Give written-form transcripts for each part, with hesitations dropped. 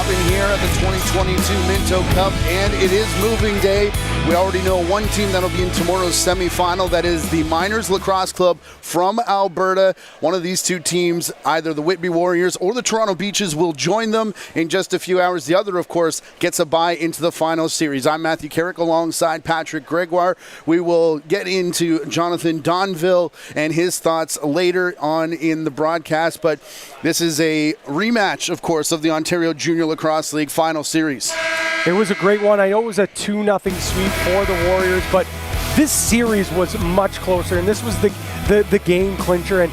Robin here at the 2022 Minto Cup, and it is moving day. We already know one team that'll be in tomorrow's semifinal. That is the Miners Lacrosse Club from Alberta. One of these two teams, either the Whitby Warriors or the Toronto Beaches, will join them in just a few hours. The other, of course, gets a bye into the final series. I'm Matthew Carrick alongside Patrick Gregoire. We will get into Jonathan Donville and his thoughts later on in the broadcast, but this is a rematch, of course, of the Ontario Junior Lacrosse League final series. It was a great one. I know it was a 2-0 sweep for the Warriors, but this series was much closer, and this was the game clincher, and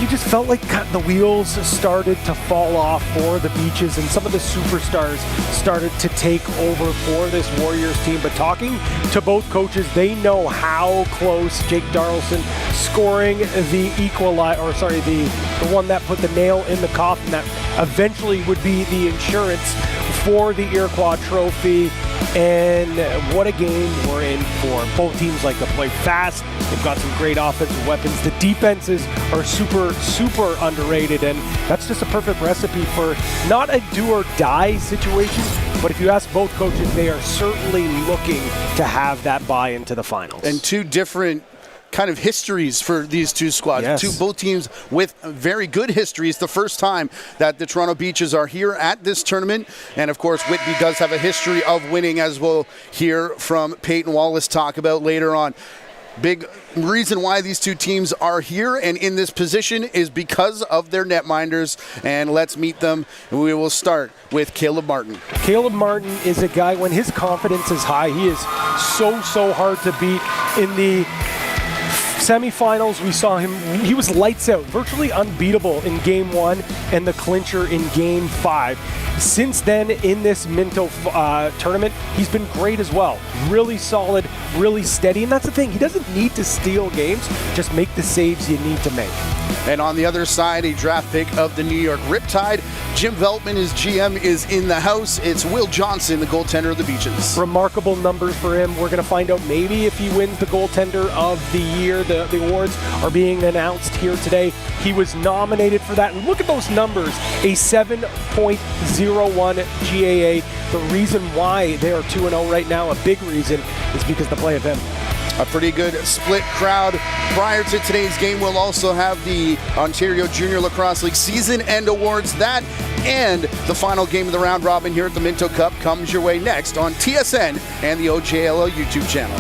you just felt like the wheels started to fall off for the Beaches, and some of the superstars started to take over for this Warriors team. But talking to both coaches, they know how close Jake Darlison scoring the the one that put the nail in the coffin that eventually would be the insurance for the Iroquois Trophy. And what a game we're in for. Both teams like to play fast. They've got some great offensive weapons. The defenses are super, super underrated, and that's just a perfect recipe for not a do-or-die situation, but if you ask both coaches, they are certainly looking to have that bye into the finals. And two different kind of histories for these two squads. Yes. Both teams with very good histories. The first time that the Toronto Beaches are here at this tournament. And of course, Whitby does have a history of winning, as we'll hear from Peyton Wallace talk about later on. Big reason why these two teams are here and in this position is because of their netminders. And let's meet them. We will start with Caleb Martin. Caleb Martin is a guy, when his confidence is high, he is so hard to beat. In the semifinals, we saw him, he was lights out, virtually unbeatable in game 1 and the clincher in game 5. Since then, in this Minto tournament, he's been great as well. Really solid, really steady, and that's the thing, he doesn't need to steal games, just make the saves you need to make. And on the other side, a draft pick of the New York Riptide. Jim Veltman, his GM, is in the house. It's Will Johnson, the goaltender of the Beaches. Remarkable numbers for him. We're going to find out maybe if he wins the goaltender of the year. The awards are being announced here today. He was nominated for that. And look at those numbers, a 7.01 GAA. The reason why they are 2-0 right now, a big reason, is because the play of him. A pretty good split crowd. Prior to today's game, we'll also have the Ontario Junior Lacrosse League Season End Awards. That and the final game of the round robin here at the Minto Cup comes your way next on TSN and the OJLL YouTube channel.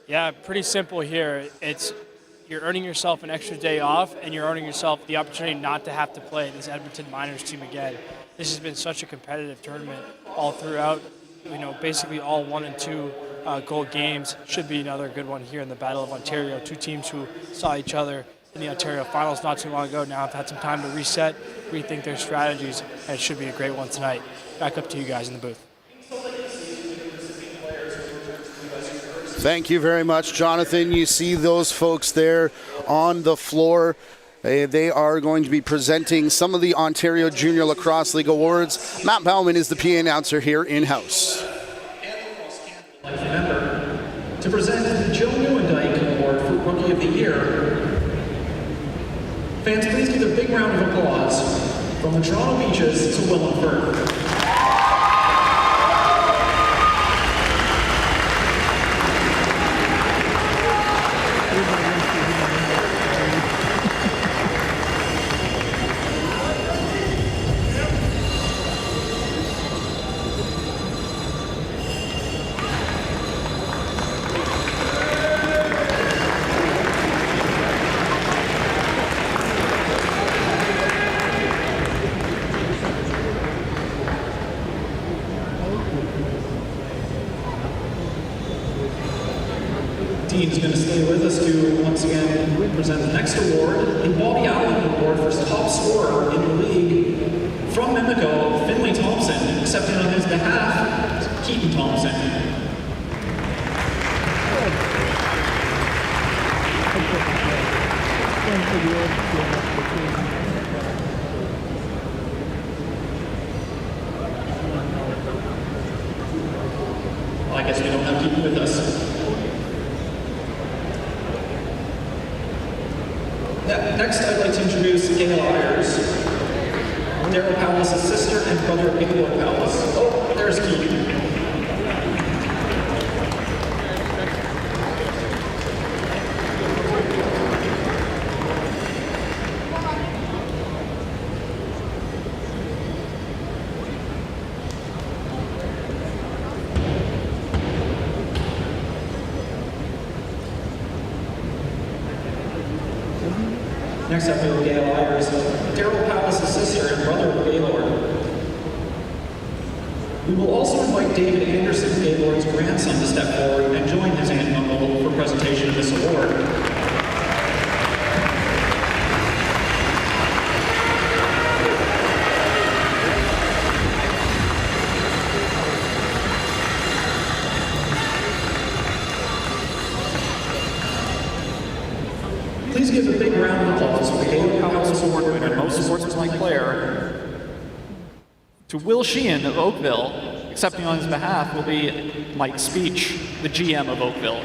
Yeah, pretty simple here. You're earning yourself an extra day off, and you're earning yourself the opportunity not to have to play this Edmonton Miners team again. This has been such a competitive tournament all throughout. Basically all 1 and 2 goal games. Should be another good one here in the Battle of Ontario. Two teams who saw each other in the Ontario finals not too long ago now have had some time to reset, rethink their strategies, and it should be a great one tonight. Back up to you guys in the booth. Thank you very much, Jonathan. You see those folks there on the floor. They are going to be presenting some of the Ontario Junior Lacrosse League awards. Matt Bauman is the PA announcer here in-house. To present the Joe Newendike Award for Rookie of the Year. Fans, please give a big round of applause from the Toronto Beaches to Willem Firth. Dean is going to stay with us to once again present the next award, the Bobby Allen Award for top scorer in the league. From Mimico, Finley Thompson, accepting on his behalf, Keaton Thompson. Well, I guess we don't have Keaton with us. Next, I'd like to introduce Gail Ayers, Daryl Powell's sister and brother Gaylord Powell's. Oh, there's Keaton. Next up, we have Gail Ayers, Daryl Powell's sister and brother of Gaylord. We will also invite David Anderson, Gaylord's grandson, to step forward and join his aunt and uncle for presentation of this award. Please give a big round of applause for the Gaylord Powell's Award winner, most sportsmanlike player, to Will Sheehan of Oakville. Accepting on his behalf will be Mike Speech, the GM of Oakville.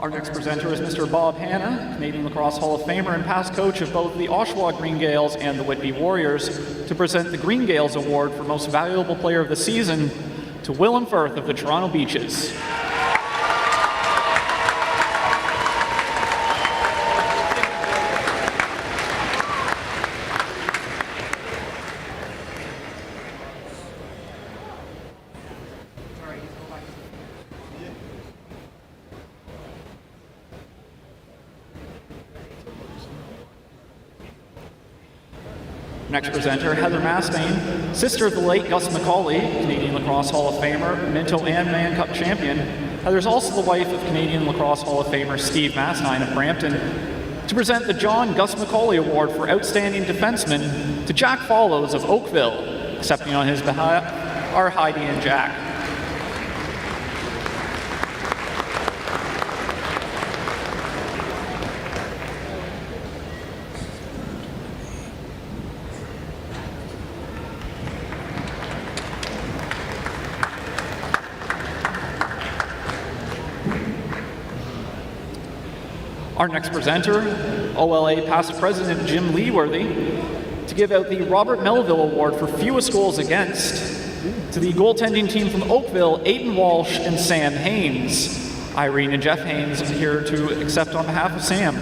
Our next presenter is Mr. Bob Hanna, Canadian Lacrosse Hall of Famer and past coach of both the Oshawa Green Gaels and the Whitby Warriors, to present the Green Gaels Award for Most Valuable Player of the Season to Willem Firth of the Toronto Beaches. Next presenter, Heather Mastane, sister of the late Gus McCauley, Canadian Lacrosse Hall of Famer, Minto and Man Cup champion. Heather's also the wife of Canadian Lacrosse Hall of Famer Steve Mastine of Brampton, to present the John Gus McCauley Award for Outstanding Defenseman to Jack Follows of Oakville. Accepting on his behalf are Heidi and Jack. Our next presenter, OLA past president Jim Leeworthy, to give out the Robert Melville Award for fewest goals against to the goaltending team from Oakville, Aidan Walsh and Sam Haynes. Irene and Jeff Haynes here to accept on behalf of Sam.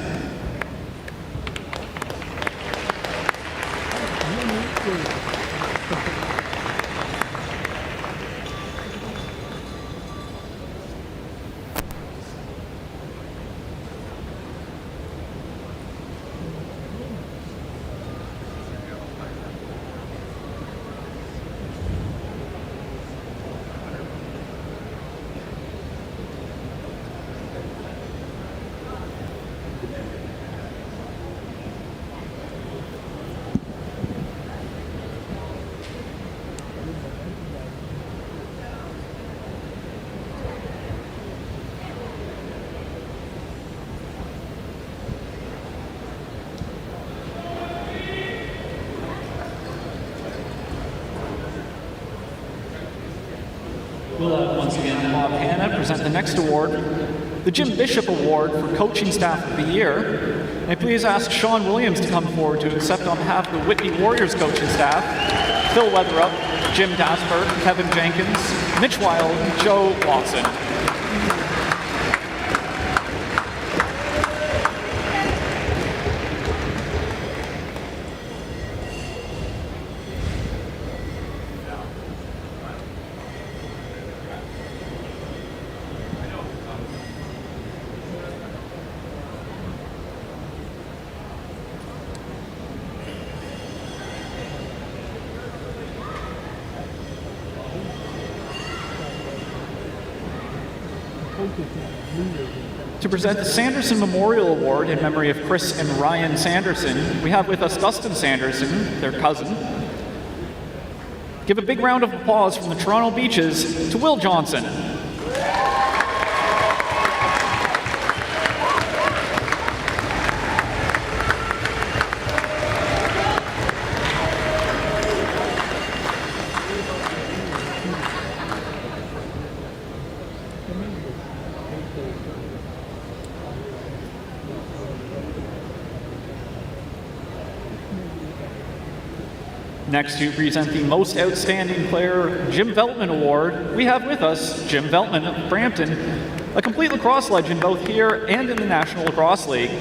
We'll once again Bob Hanna present the next award, the Jim Bishop Award for Coaching Staff of the Year. And I please ask Sean Williams to come forward to accept on behalf of the Whitby Warriors coaching staff, Phil Weatherup, Jim Dasper, Kevin Jenkins, Mitch Wild, Joe Watson. To present the Sanderson Memorial Award in memory of Chris and Ryan Sanderson, we have with us Dustin Sanderson, their cousin. Give a big round of applause from the Toronto Beaches to Will Johnson. Next, to present the Most Outstanding Player Jim Veltman Award, we have with us Jim Veltman of Brampton, a complete lacrosse legend both here and in the National Lacrosse League.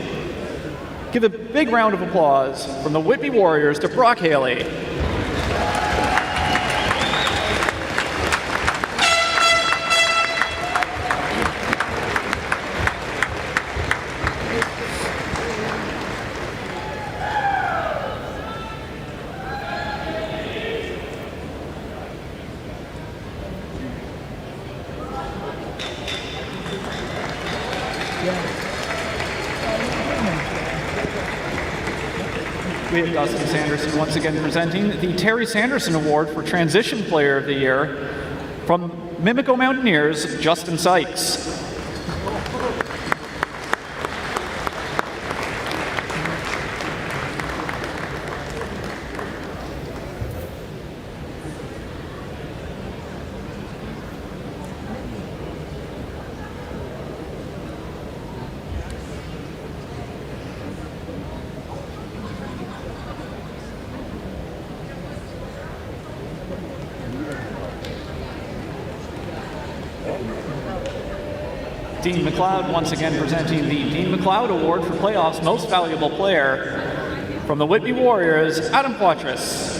Give a big round of applause from the Whitby Warriors to Brock Haley. We have Dustin Sanderson once again presenting the Terry Sanderson Award for Transition Player of the Year from Mimico Mountaineers, Justin Sykes. Dean McLeod once again presenting the Dean McLeod Award for Playoffs Most Valuable Player from the Whitby Warriors, Adam Poitras.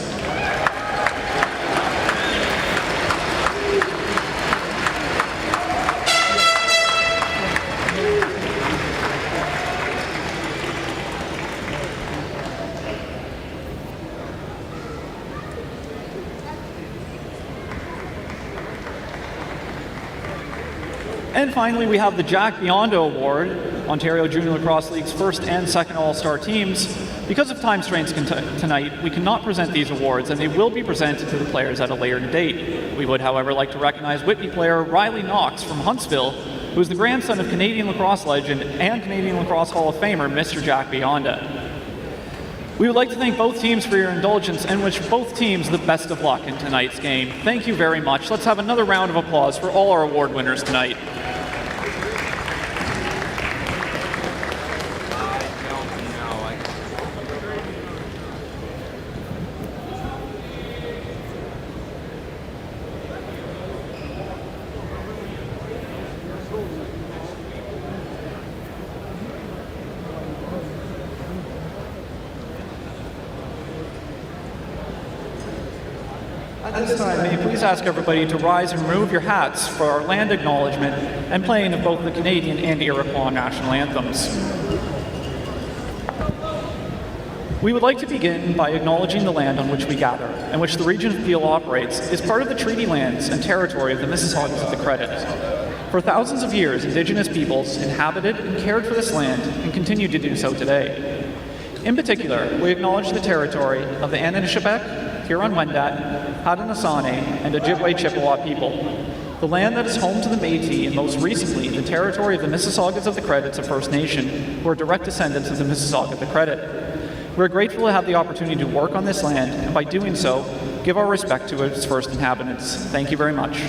And finally, we have the Jack Biondo Award, Ontario Junior Lacrosse League's first and second All-Star teams. Because of time strains tonight, we cannot present these awards, and they will be presented to the players at a later date. We would, however, like to recognize Whitby player Riley Knox from Huntsville, who is the grandson of Canadian lacrosse legend and Canadian Lacrosse Hall of Famer, Mr. Jack Biondo. We would like to thank both teams for your indulgence and wish both teams the best of luck in tonight's game. Thank you very much. Let's have another round of applause for all our award winners tonight. At this time, may you please ask everybody to rise and remove your hats for our land acknowledgement and playing of both the Canadian and Iroquois national anthems. We would like to begin by acknowledging the land on which we gather, and which the region of Peel operates, is part of the treaty lands and territory of the Mississaugas of the Credit. For thousands of years, Indigenous peoples inhabited and cared for this land and continue to do so today. In particular, we acknowledge the territory of the Anishinaabeg, Huron-Wendat, Haudenosaunee, and Ojibwe Chippewa people. The land that is home to the Métis, and most recently, the territory of the Mississaugas of the Credit's a First Nation, who are direct descendants of the Mississauga of the Credit. We're grateful to have the opportunity to work on this land, and by doing so, give our respect to its first inhabitants. Thank you very much.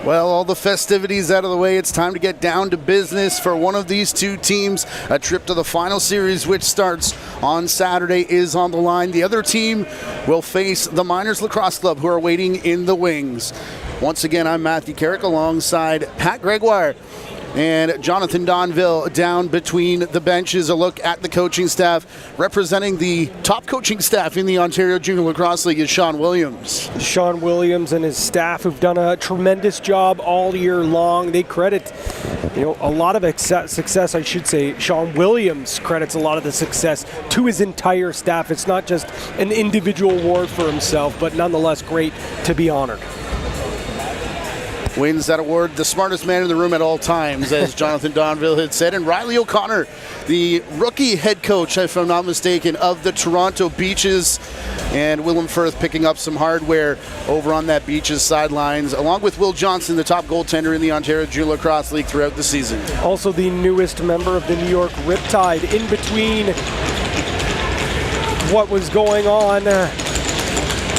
Well, all the festivities out of the way, it's time to get down to business for one of these two teams. A trip to the final series, which starts on Saturday, is on the line. The other team will face the Miners Lacrosse Club, who are waiting in the wings. Once again, I'm Matthew Carrick alongside Pat Gregoire and Jonathan Donville down between the benches. A look at the coaching staff. Representing the top coaching staff in the Ontario Junior Lacrosse League is Sean Williams. Sean Williams and his staff have done a tremendous job all year long. They credit, a lot of success, I should say. Sean Williams credits a lot of the success to his entire staff. It's not just an individual award for himself, but nonetheless great to be honored. Wins that award, the smartest man in the room at all times, as Jonathan Donville had said. And Riley O'Connor, the rookie head coach, if I'm not mistaken, of the Toronto Beaches. And Willem Firth picking up some hardware over on that Beaches sidelines, along with Will Johnson, the top goaltender in the Ontario Junior Lacrosse League throughout the season. Also the newest member of the New York Riptide, in between what was going on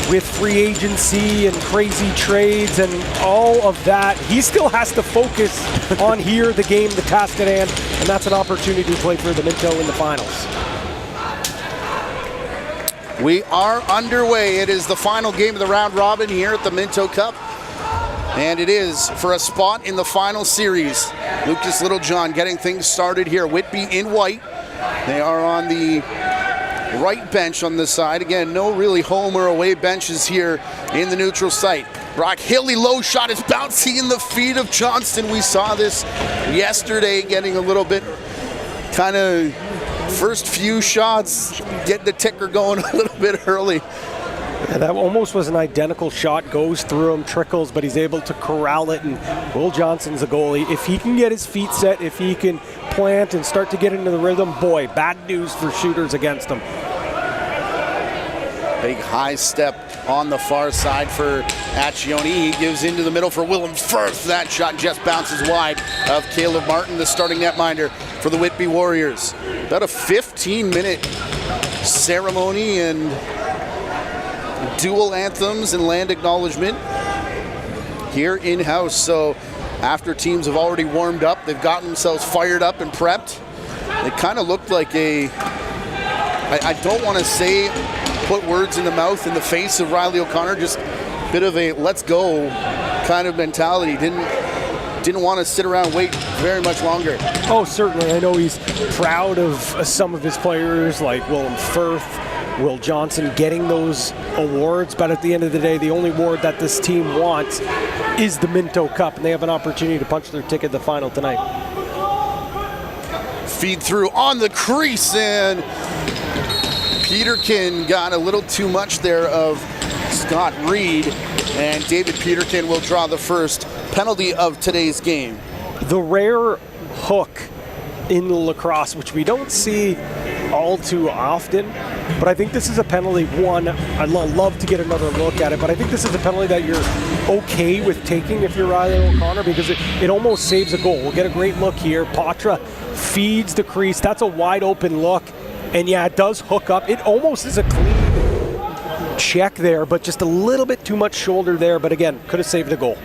with free agency and crazy trades and all of that. He still has to focus on the game, the task at hand, and that's an opportunity to play for the Minto in the finals. We are underway. It is the final game of the round robin here at the Minto Cup, and it is for a spot in the final series. Lucas Littlejohn getting things started here. Whitby in white. They are on the right bench on this side. Again, no really home or away benches here in the neutral site. Brock Hilly, low shot is bouncing in the feet of Johnston. We saw this yesterday, getting a little bit kind of first few shots, getting the ticker going a little bit early. Yeah, that almost was an identical shot, goes through him, trickles, but he's able to corral it, and Will Johnson's a goalie. If he can get his feet set, if he can plant and start to get into the rhythm, boy, bad news for shooters against him. Big high step on the far side for Accioni. He gives into the middle for Willem Firth. That shot just bounces wide of Caleb Martin, the starting netminder for the Whitby Warriors. About a 15-minute ceremony and dual anthems and land acknowledgement here in-house. So after teams have already warmed up, they've gotten themselves fired up and prepped. It kind of looked like I don't want to say put words in the mouth in the face of Riley O'Connor, just a bit of a let's go kind of mentality. Didn't didn't want to sit around and wait very much longer. Oh, certainly. I know he's proud of some of his players like Willem Firth, Will Johnson getting those awards, but at the end of the day, the only award that this team wants is the Minto Cup, and they have an opportunity to punch their ticket to the final tonight. Feed through on the crease, and Peterkin got a little too much there of Scott Reed, and David Peterkin will draw the first penalty of today's game. The rare hook in lacrosse, which we don't see all too often, but I think this is a penalty. One, I'd love to get another look at it, but I think this is a penalty that you're okay with taking if you're Riley O'Connor, because it almost saves a goal. We'll get a great look here. Patra feeds the crease. That's a wide open look, and yeah, it does hook up. It almost is a clean check there, but just a little bit too much shoulder there, but again, could have saved the goal.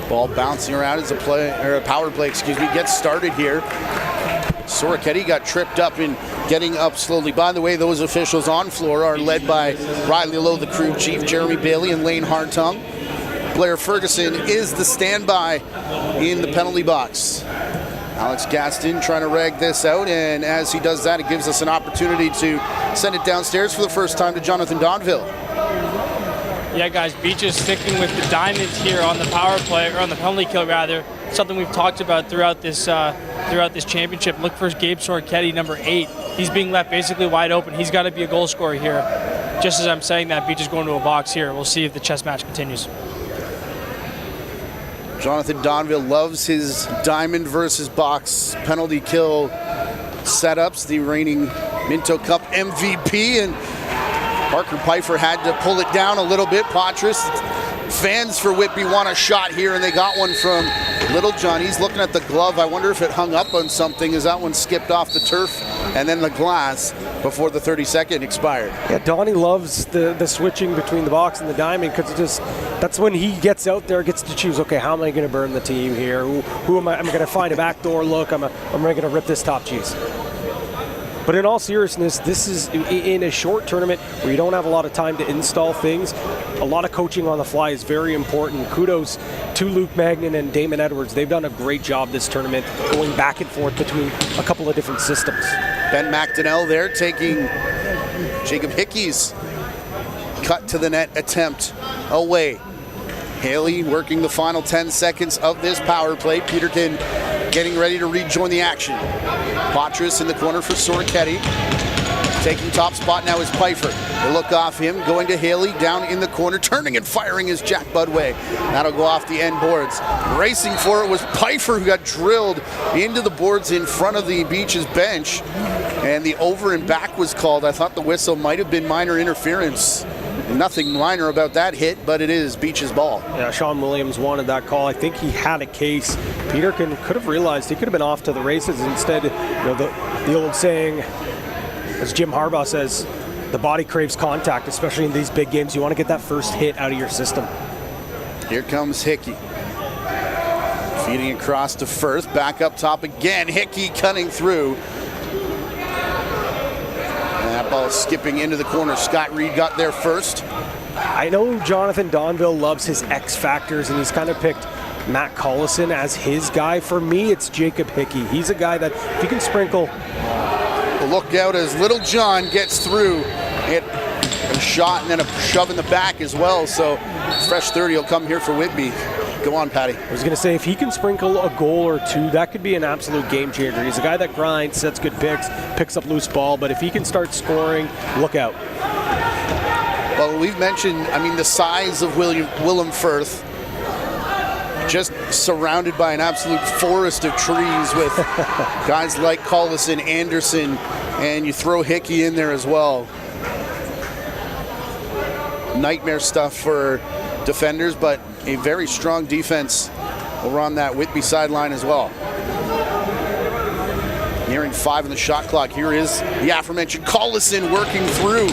Ball bouncing around as a power play, gets started here. Soroketti got tripped up in getting up slowly. By the way, those officials on floor are led by Riley Lowe, the crew chief, Jeremy Bailey, and Lane Hartung. Blair Ferguson is the standby in the penalty box. Alex Gaston trying to rag this out, and as he does that, it gives us an opportunity to send it downstairs for the first time to Jonathan Donville. Yeah, guys, Beach is sticking with the diamonds here on the power play, or on the penalty kill rather. Something we've talked about throughout this championship. Look for Gabe Soroketti, number 8. He's being left basically wide open. He's got to be a goal scorer here. Just as I'm saying that, Beach is going to a box here. We'll see if the chess match continues. Jonathan Donville loves his diamond versus box penalty kill setups. The reigning Minto Cup MVP, and Parker Pfeiffer had to pull it down a little bit. Patras, fans for Whitby want a shot here, and they got one from Little John. He's looking at the glove. I wonder if it hung up on something as that one skipped off the turf and then the glass before the 30-second expired. Yeah, Donnie loves the switching between the box and the diamond, because that's when he gets out there, gets to choose, okay, how am I going to burn the team here? Who am I? I'm going to find a backdoor look. I'm going to rip this top cheese. But in all seriousness, this is in a short tournament where you don't have a lot of time to install things. A lot of coaching on the fly is very important. Kudos to Luke Magnan and Damon Edwards. They've done a great job this tournament, going back and forth between a couple of different systems. Ben McDonnell there taking Jacob Hickey's cut to the net attempt away. Haley working the final 10 seconds of this power play. Peterkin getting ready to rejoin the action. Patras in the corner for Soroketti. Taking top spot now is Pfeiffer. They look off him, going to Haley, down in the corner, turning and firing is Jack Budway. That'll go off the end boards. Racing for it was Pfeiffer, who got drilled into the boards in front of the Beach's bench, and the over and back was called. I thought the whistle might have been minor interference. Nothing minor about that hit, but it is Beach's ball. Yeah, Sean Williams wanted that call. I think he had a case. Peterkin could have realized he could have been off to the races. Instead, the old saying, as Jim Harbaugh says, the body craves contact, especially in these big games. You want to get that first hit out of your system. Here comes Hickey. Feeding across to Firth, back up top again. Hickey cutting through. That ball skipping into the corner. Scott Reed got there first. I know Jonathan Donville loves his X factors, and he's kind of picked Matt Collison as his guy. For me, it's Jacob Hickey. He's a guy that, if he can sprinkle. Look out as Little John gets through. Hit a shot and then a shove in the back as well. So fresh 30 will come here for Whitby. Go on, Patty. I was going to say, if he can sprinkle a goal or two, that could be an absolute game changer. He's a guy that grinds, sets good picks up loose ball, but if he can start scoring, look out. Well, we've mentioned, the size of Willem Firth, just surrounded by an absolute forest of trees with guys like Collison, Anderson, and you throw Hickey in there as well. Nightmare stuff for defenders, but a very strong defense over on that Whitby sideline as well. Nearing 5 in the shot clock. Here is the aforementioned Collison working through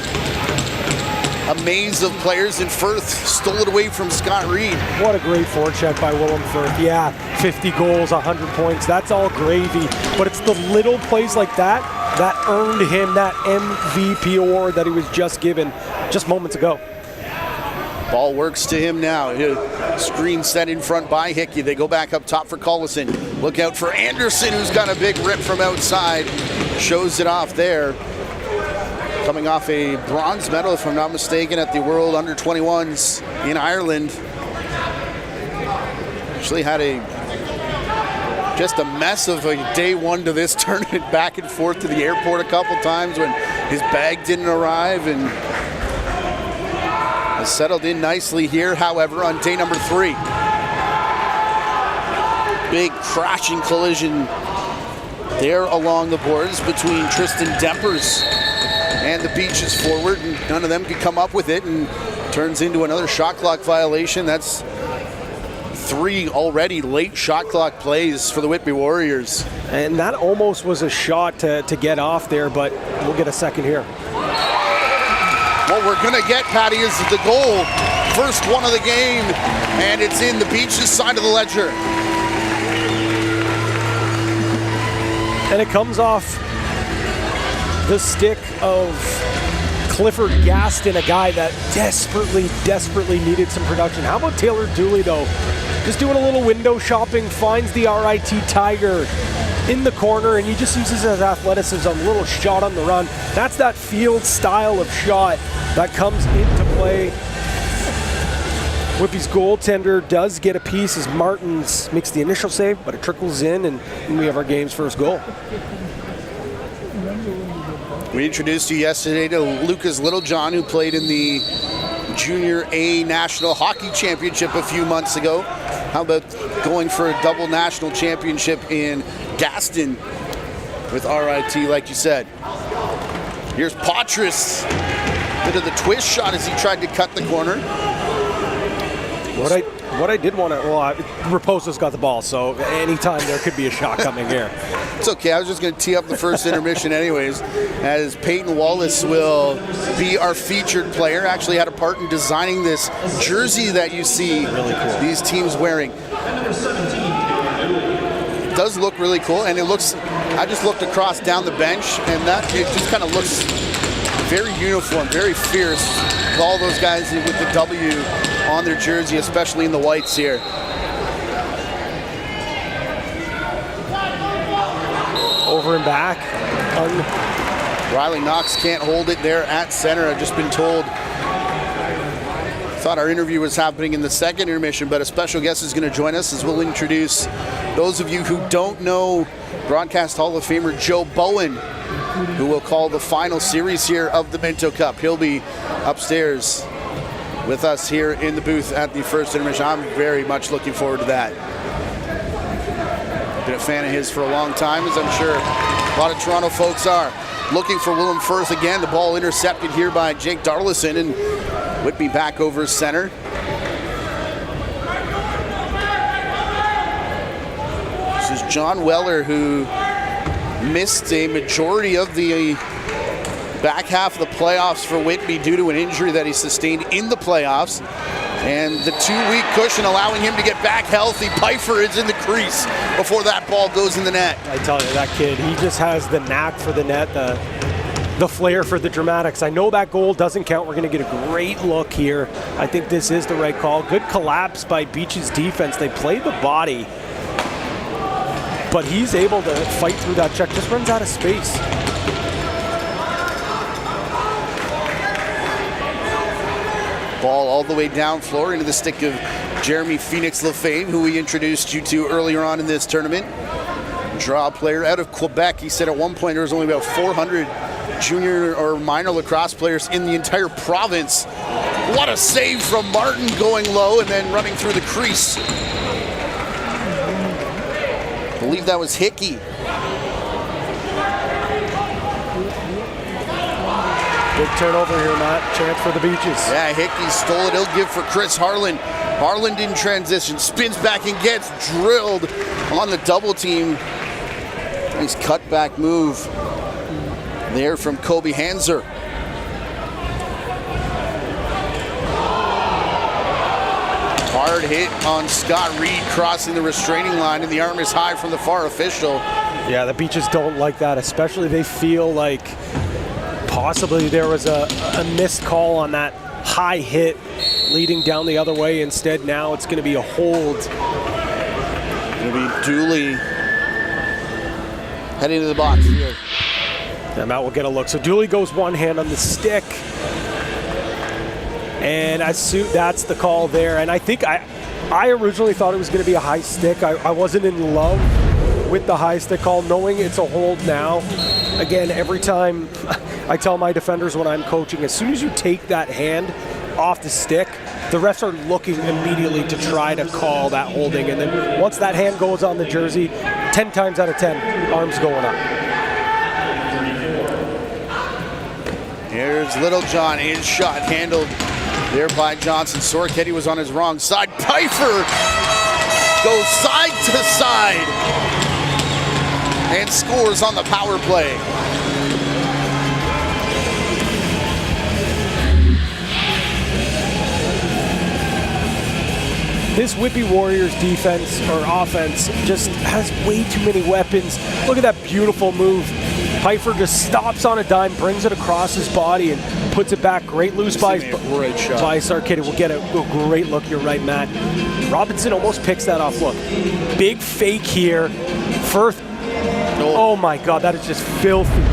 a maze of players, and Firth stole it away from Scott Reed. What a great forecheck by Willem Firth. Yeah, 50 goals, 100 points, that's all gravy. But it's the little plays like that that earned him that MVP award that he was just given just moments ago. Ball works to him now. Screen set in front by Hickey. They go back up top for Collison. Look out for Anderson, who's got a big rip from outside. Shows it off there. Coming off a bronze medal, if I'm not mistaken, at the World Under-21s in Ireland. Actually had just a mess of a day one to this tournament, back and forth to the airport a couple times when his bag didn't arrive, and has settled in nicely here, however, on day number 3. Big crashing collision there along the boards between Tristan Dempers and the Beaches forward, and none of them could come up with it, and turns into another shot clock violation. That's 3 already late shot clock plays for the Whitby Warriors. And that almost was a shot to get off there, but we'll get a second here. What we're gonna get, Patty, is the goal. First one of the game, and it's in the Beaches side of the ledger. And it comes off the stick of Clifford Gaston, a guy that desperately needed some production. How about Taylor Dooley, though? Just doing a little window shopping, finds the RIT Tiger in the corner, and he just uses his athleticism, a little shot on the run. That's that field style of shot that comes into play. Whitby's goaltender does get a piece as Martins makes the initial save, but it trickles in, and we have our game's first goal. We introduced you yesterday to Lucas Littlejohn, who played in the Junior A National Hockey Championship a few months ago. How about going for a double national championship in Gaston with RIT, like you said. Here's Patras. Bit of the twist shot as he tried to cut the corner. What I did want to, Raposo's got the ball, so anytime there could be a shot coming here. It's okay, I was just going to tee up the first intermission anyways, as Peyton Wallace will be our featured player. Actually had a part in designing this jersey that you see really cool. These teams wearing. It does look really cool, and it looks, I just looked across down the bench, and that it just kind of looks very uniform, very fierce. All those guys with the W on their jersey, especially in the whites here. Over and back. Riley Knox can't hold it there at center. I've just been told. Thought our interview was happening in the second intermission, but a special guest is going to join us as we'll introduce those of you who don't know Broadcast Hall of Famer Joe Bowen, who will call the final series here of the Minto Cup. He'll be upstairs with us here in the booth at the first intermission. I'm very much looking forward to that. Been a fan of his for a long time, as I'm sure a lot of Toronto folks are. Looking for Willem Firth again. The ball intercepted here by Jake Darlison, and Whitby back over center. This is John Weller, who missed a majority of the back half of the playoffs for Whitby due to an injury that he sustained in the playoffs. And the 2-week cushion allowing him to get back healthy. Pfeiffer is in the crease before that ball goes in the net. I tell you, that kid, he just has the knack for the net, the flair for the dramatics. I know that goal doesn't count. We're going to get a great look here. I think this is the right call. Good collapse by Beach's defense. They play the body, but he's able to fight through that check. Just runs out of space. Ball all the way down floor into the stick of Jeremy Phoenix Lefebvre, who we introduced you to earlier on in this tournament. Draw player out of Quebec. He said at one point there was only about 400 junior or minor lacrosse players in the entire province. What a save from Martin, going low and then running through the crease. I believe that was Hickey. Big turnover here, Matt. Chance for the Beaches. Yeah, Hickey stole it. He'll give for Chris Harlan. Harlan in transition, spins back and gets drilled on the double team. Nice cutback move there from Kobe Hanser. Hard hit on Scott Reed, crossing the restraining line, and the arm is high from the far official. Yeah, the Beaches don't like that, especially they feel like possibly there was a missed call on that high hit leading down the other way. Instead, now it's going to be a hold. It'll be Dooley heading to the box here. And Matt will get a look. So Dooley goes one hand on the stick. And that's the call there. And I think I originally thought it was going to be a high stick. I wasn't in love with the high stick call, knowing it's a hold now. Again, every time I tell my defenders when I'm coaching, as soon as you take that hand off the stick, the refs are looking immediately to try to call that holding. And then once that hand goes on the jersey, 10 times out of 10, arms going up. Here's Little John, his shot handled there by Johnson. Sorketti was on his wrong side. Pfeiffer goes side to side and scores on the power play. This Whitby Warriors defense or offense just has way too many weapons. Look at that beautiful move. Pfeiffer just stops on a dime, brings it across his body, and puts it back. Great loose by Sorketti. We'll get a great look. You're right, Matt. Robinson almost picks that off. Look, big fake here. Firth. Oh my God, that is just filthy.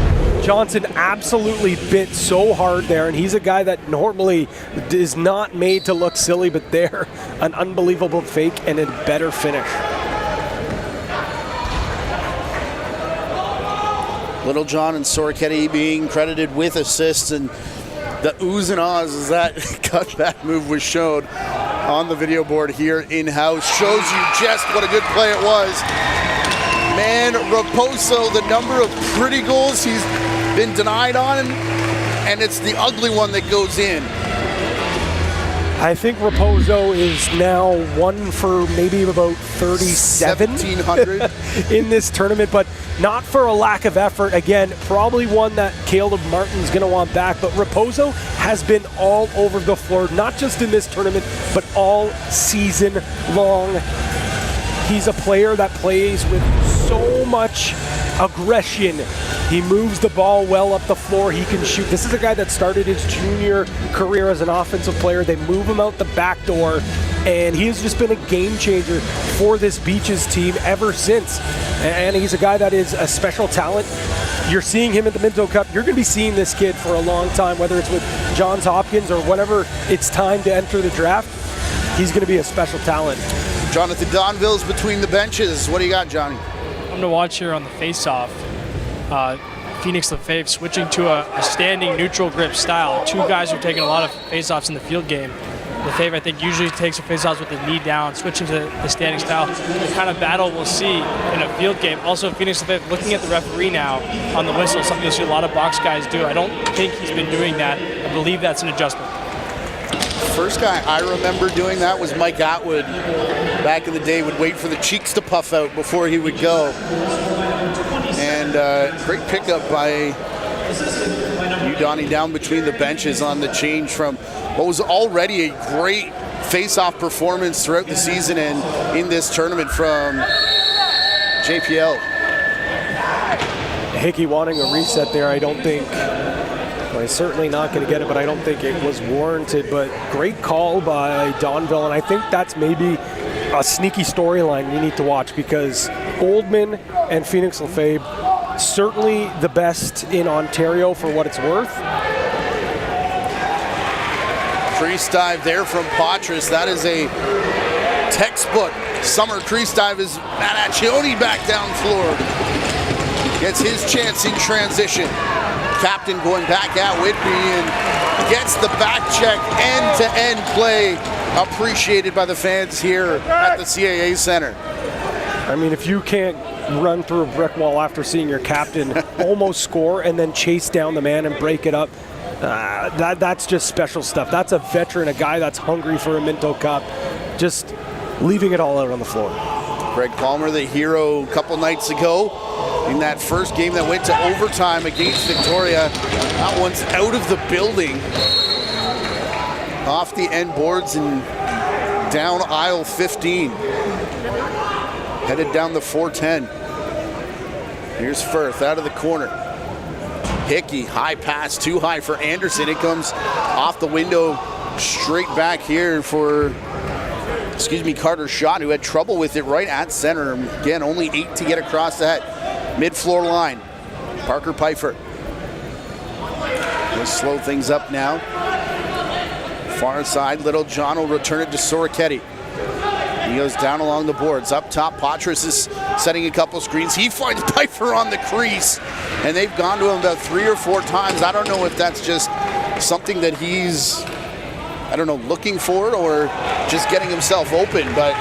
Johnson absolutely bit so hard there, and he's a guy that normally is not made to look silly, but there, an unbelievable fake and a better finish. Little John and Sorketti being credited with assists, and the oohs and ahs as that cutback move was showed on the video board here in-house. Shows you just what a good play it was. Man, Raposo, the number of pretty goals he's been denied on, and it's the ugly one that goes in. I think Raposo is now 1 for maybe about 37 1,700 in this tournament, but not for a lack of effort. Again, probably one that Caleb Martin's going to want back, but Raposo has been all over the floor, not just in this tournament, but all season long. He's a player that plays with so much aggression. He moves the ball well up the floor. He can shoot. This is a guy that started his junior career as an offensive player. They move him out the back door, and he has just been a game changer for this Beaches team ever since. And he's a guy that is a special talent. You're seeing him at the Minto Cup. You're going to be seeing this kid for a long time, whether it's with Johns Hopkins or whenever it's time to enter the draft. He's going to be a special talent. Jonathan Donville's between the benches. What do you got, Johnny? I'm to watch here on the face-off. Phoenix Lefebvre switching to a standing neutral grip style. Two guys who are taking a lot of face-offs in the field game. Lefebvre, I think, usually takes the face-offs with the knee down, switching to the standing style. The kind of battle we'll see in a field game. Also, Phoenix Lefebvre looking at the referee now on the whistle, something you'll see a lot of box guys do. I don't think he's been doing that. I believe that's an adjustment. First guy I remember doing that was Mike Atwood. Back in the day, would wait for the cheeks to puff out before he would go. And great pickup by Donnie down between the benches on the change from what was already a great face-off performance throughout the season and in this tournament from JPL. Hickey wanting a reset there, I don't think. Well, he's certainly not going to get it, but I don't think it was warranted. But great call by Donville, and I think that's maybe a sneaky storyline we need to watch, because Oldman and Phoenix Lefebvre, certainly the best in Ontario for what it's worth. Crease dive there from Patras. That is a textbook summer crease dive as Manaccioni back down floor. Gets his chance in transition. Captain going back at Whitby and gets the back check, end-to-end play appreciated by the fans here at the CAA Center. I mean, if you can't run through a brick wall after seeing your captain almost score and then chase down the man and break it up, that's just special stuff. That's a veteran, a guy that's hungry for a Minto Cup, just leaving it all out on the floor. Greg Palmer, the hero a couple nights ago in that first game that went to overtime against Victoria. That one's out of the building, off the end boards and down aisle 15. Headed down the 410. Here's Firth out of the corner. Hickey, high pass, too high for Anderson. It comes off the window straight back here for, Carter Schott, who had trouble with it right at center. Again, only 8 to get across that mid-floor line. Parker Pfeiffer. We'll slow things up now. Far side, Little John will return it to Soroketti. He goes down along the boards. Up top, Patras is setting a couple screens. He finds Pfeiffer on the crease, and they've gone to him about 3 or 4 times. I don't know if that's just something that he's, looking for or just getting himself open, but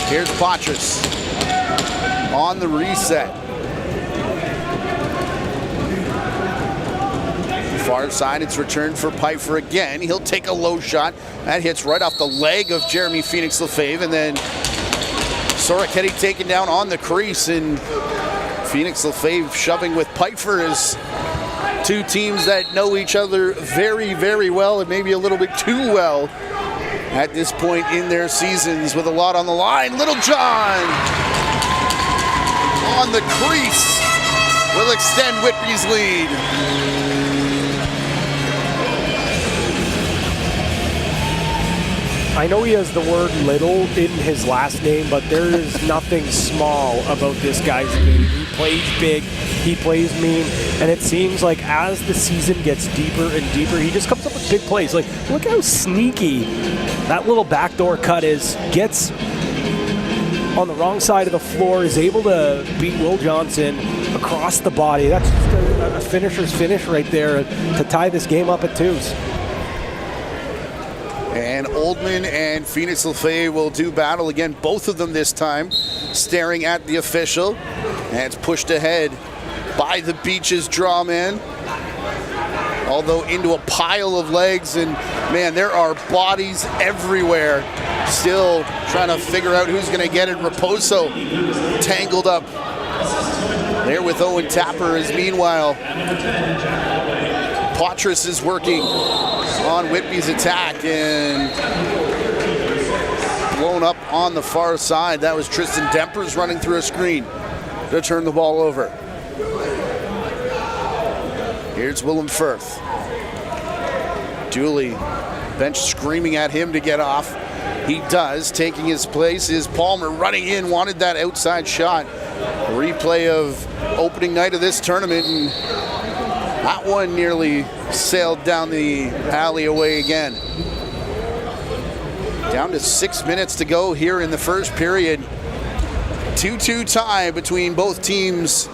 here's Patras on the reset. Far side, it's returned for Pfeiffer again. He'll take a low shot. That hits right off the leg of Jeremy Phoenix Lefebvre, and then Soroketti taken down on the crease, and Phoenix Lefebvre shoving with Pfeiffer as two teams that know each other very, very well, and maybe a little bit too well at this point in their seasons, with a lot on the line. Little John on the crease will extend Whitby's lead. I know he has the word little in his last name, but there is nothing small about this guy's game. He plays big, he plays mean, and it seems like as the season gets deeper and deeper, he just comes up with big plays. Like, look how sneaky that little backdoor cut is. Gets on the wrong side of the floor, is able to beat Will Johnson across the body. That's just a finisher's finish right there to tie this game up at 2s. And Oldman and Phoenix Lefebvre will do battle again, both of them this time, staring at the official. And it's pushed ahead by the Beaches draw man. Although into a pile of legs, and man, there are bodies everywhere. Still trying to figure out who's going to get it. Raposo tangled up there with Owen Tapper, as meanwhile Patras is working on Whitby's attack and blown up on the far side. That was Tristan Dempers running through a screen to turn the ball over. Here's Willem Firth. Dooley, bench screaming at him to get off. He does. Taking his place is Palmer, running in, wanted that outside shot. A replay of opening night of this tournament, and that one nearly sailed down the alleyway again. Down to 6 minutes to go here in the first period. 2-2 tie between both teams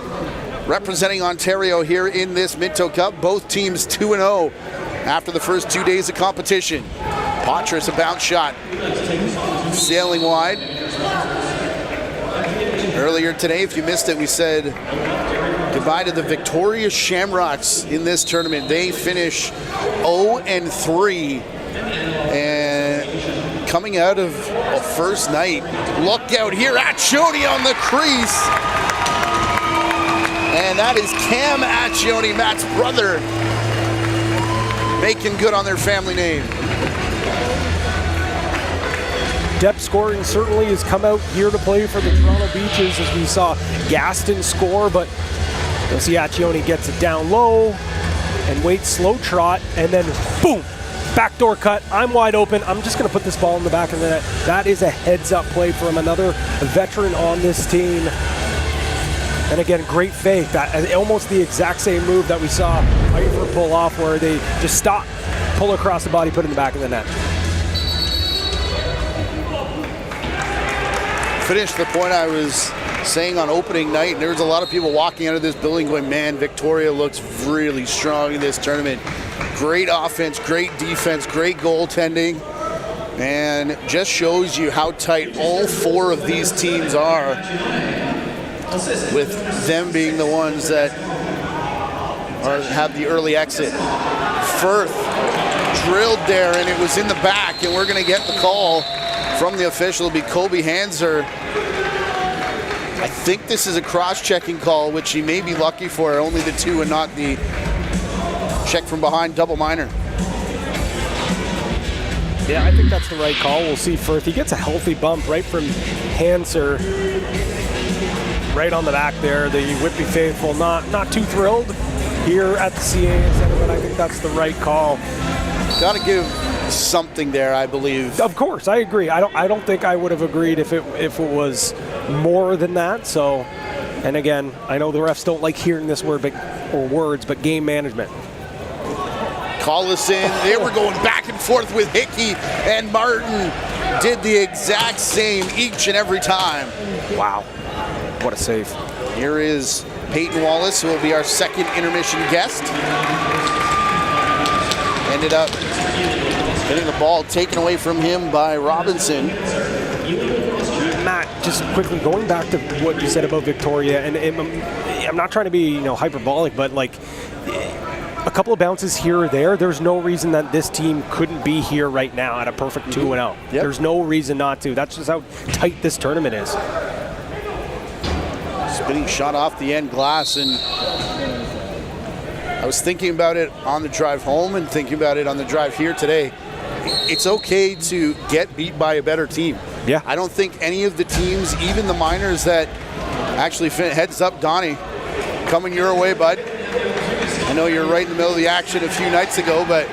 representing Ontario here in this Minto Cup. Both teams 2-0 after the first 2 days of competition. Patras, a bounce shot, sailing wide. Earlier today, if you missed it, we said goodbye to the victorious Shamrocks in this tournament. They finish 0-3, and coming out of a first night, look out here, Accioni on the crease, and that is Cam Accioni, Matt's brother, making good on their family name. Depth scoring certainly has come out here to play for the Toronto Beaches, as we saw Gaston score, but you'll see Accioni gets it down low and waits slow trot, and then boom, backdoor cut. I'm wide open. I'm just going to put this ball in the back of the net. That is a heads-up play from another veteran on this team. And again, great fake. That almost the exact same move that we saw Pfeiffer pull off, where they just stop, pull across the body, put it in the back of the net. Finish the point I was saying on opening night. There was a lot of people walking out of this building going, man, Victoria looks really strong in this tournament. Great offense, great defense, great goaltending, and just shows you how tight all 4 of these teams are, with them being the ones that have the early exit. Firth drilled there, and it was in the back, and we're going to get the call from the official. It'll be Colby Hanser. I think this is a cross-checking call, which he may be lucky for. Only the 2 and not the check from behind double minor. Yeah, I think that's the right call. We'll see Firth. He gets a healthy bump right from Hanser, right on the back there. The Whitby faithful not too thrilled here at the CAA Center, but I think that's the right call. Got to give something there, I believe. Of course, I agree. I don't think I would have agreed if it was more than that. So, and again, I know the refs don't like hearing this word, but game management. Collison, they were going back and forth with Hickey, and Martin did the exact same each and every time. Wow, what a save. Here is Peyton Wallace, who will be our second intermission guest. Ended up getting the ball taken away from him by Robinson. Matt, just quickly going back to what you said about Victoria, and I'm not trying to be hyperbolic, but like a couple of bounces here or there, there's no reason that this team couldn't be here right now at a perfect 2-0. Yep. There's no reason not to. That's just how tight this tournament is. Spinning shot off the end glass, and I was thinking about it on the drive home and thinking about it on the drive here today. It's okay to get beat by a better team. Yeah. I don't think any of the teams, even the minors that actually heads up, Donnie, coming your way, bud. I know you're right in the middle of the action a few nights ago, but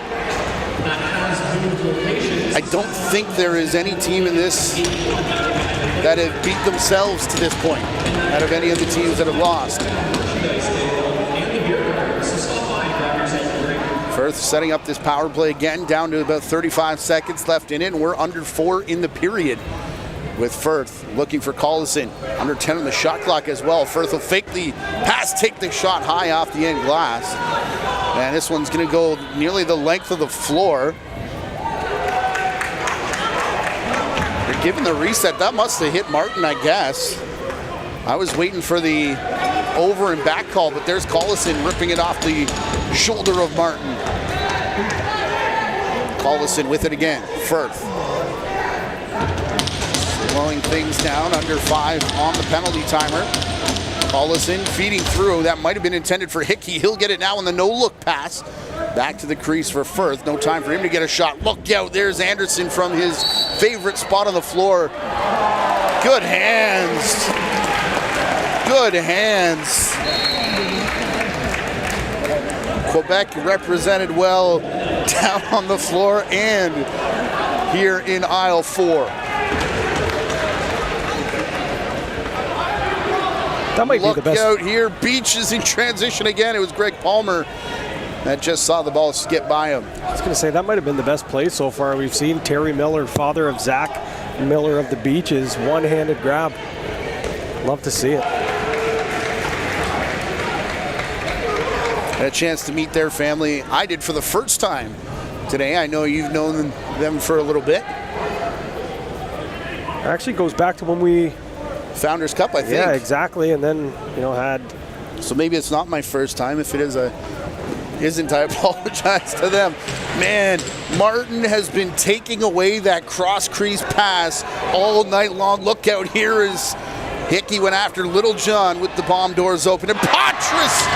I don't think there is any team in this that have beat themselves to this point out of any of the teams that have lost. Firth setting up this power play again, down to about 35 seconds left in it, and we're under 4 in the period with Firth looking for Collison. Under 10 on the shot clock as well. Firth will fake the pass, take the shot high off the end glass. And this one's going to go nearly the length of the floor. They're giving the reset. That must have hit Martin, I guess. I was waiting for the over and back call, but there's Collison ripping it off the shoulder of Martin. Collison with it again. Firth slowing things down, under 5 on the penalty timer. Collison feeding through. That might have been intended for Hickey. He'll get it now on the no-look pass. Back to the crease for Firth. No time for him to get a shot. Look out, there's Anderson from his favorite spot on the floor. Good hands. Good hands. Quebec represented well down on the floor and here in aisle 4. That might be the best. Look out here, Beach is in transition again. It was Greg Palmer that just saw the ball skip by him. I was going to say, that might have been the best play so far we've seen. Terry Miller, father of Zach Miller of the Beaches, one-handed grab. Love to see it. Had a chance to meet their family. I did for the first time today. I know you've known them for a little bit. Actually goes back to when we... Founders Cup, I think. Yeah, exactly. And then, had... So maybe it's not my first time. If it isn't, I apologize to them. Man, Martin has been taking away that cross crease pass all night long. Look out, here is Hickey went after Little John with the bomb doors open. And Patras!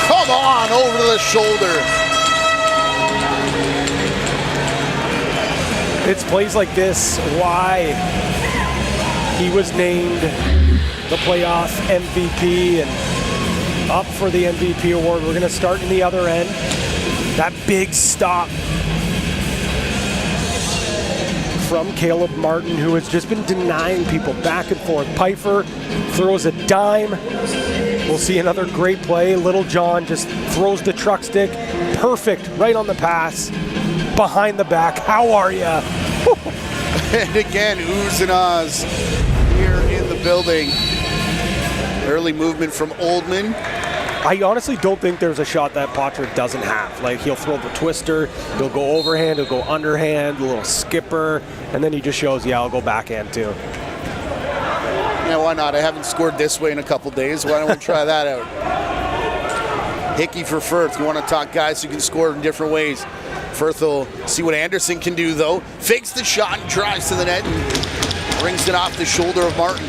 Come on, over the shoulder. It's plays like this why he was named the playoff MVP and up for the MVP award. We're going to start in the other end. That big stop from Caleb Martin, who has just been denying people back and forth. Pfeiffer throws a dime. We'll see another great play. Little John just throws the truck stick. Perfect, right on the pass. Behind the back. How are ya? And again, oohs and ahs here in the building. Early movement from Oldman. I honestly don't think there's a shot that Poitras doesn't have. Like, he'll throw the twister, he'll go overhand, he'll go underhand, a little skipper, and then he just shows, yeah, I'll go backhand too. Yeah, why not? I haven't scored this way in a couple days. Why don't we try that out? Hickey for Firth. You want to talk guys who can score in different ways. Firth will see what Anderson can do, though. Fakes the shot and drives to the net and brings it off the shoulder of Martin.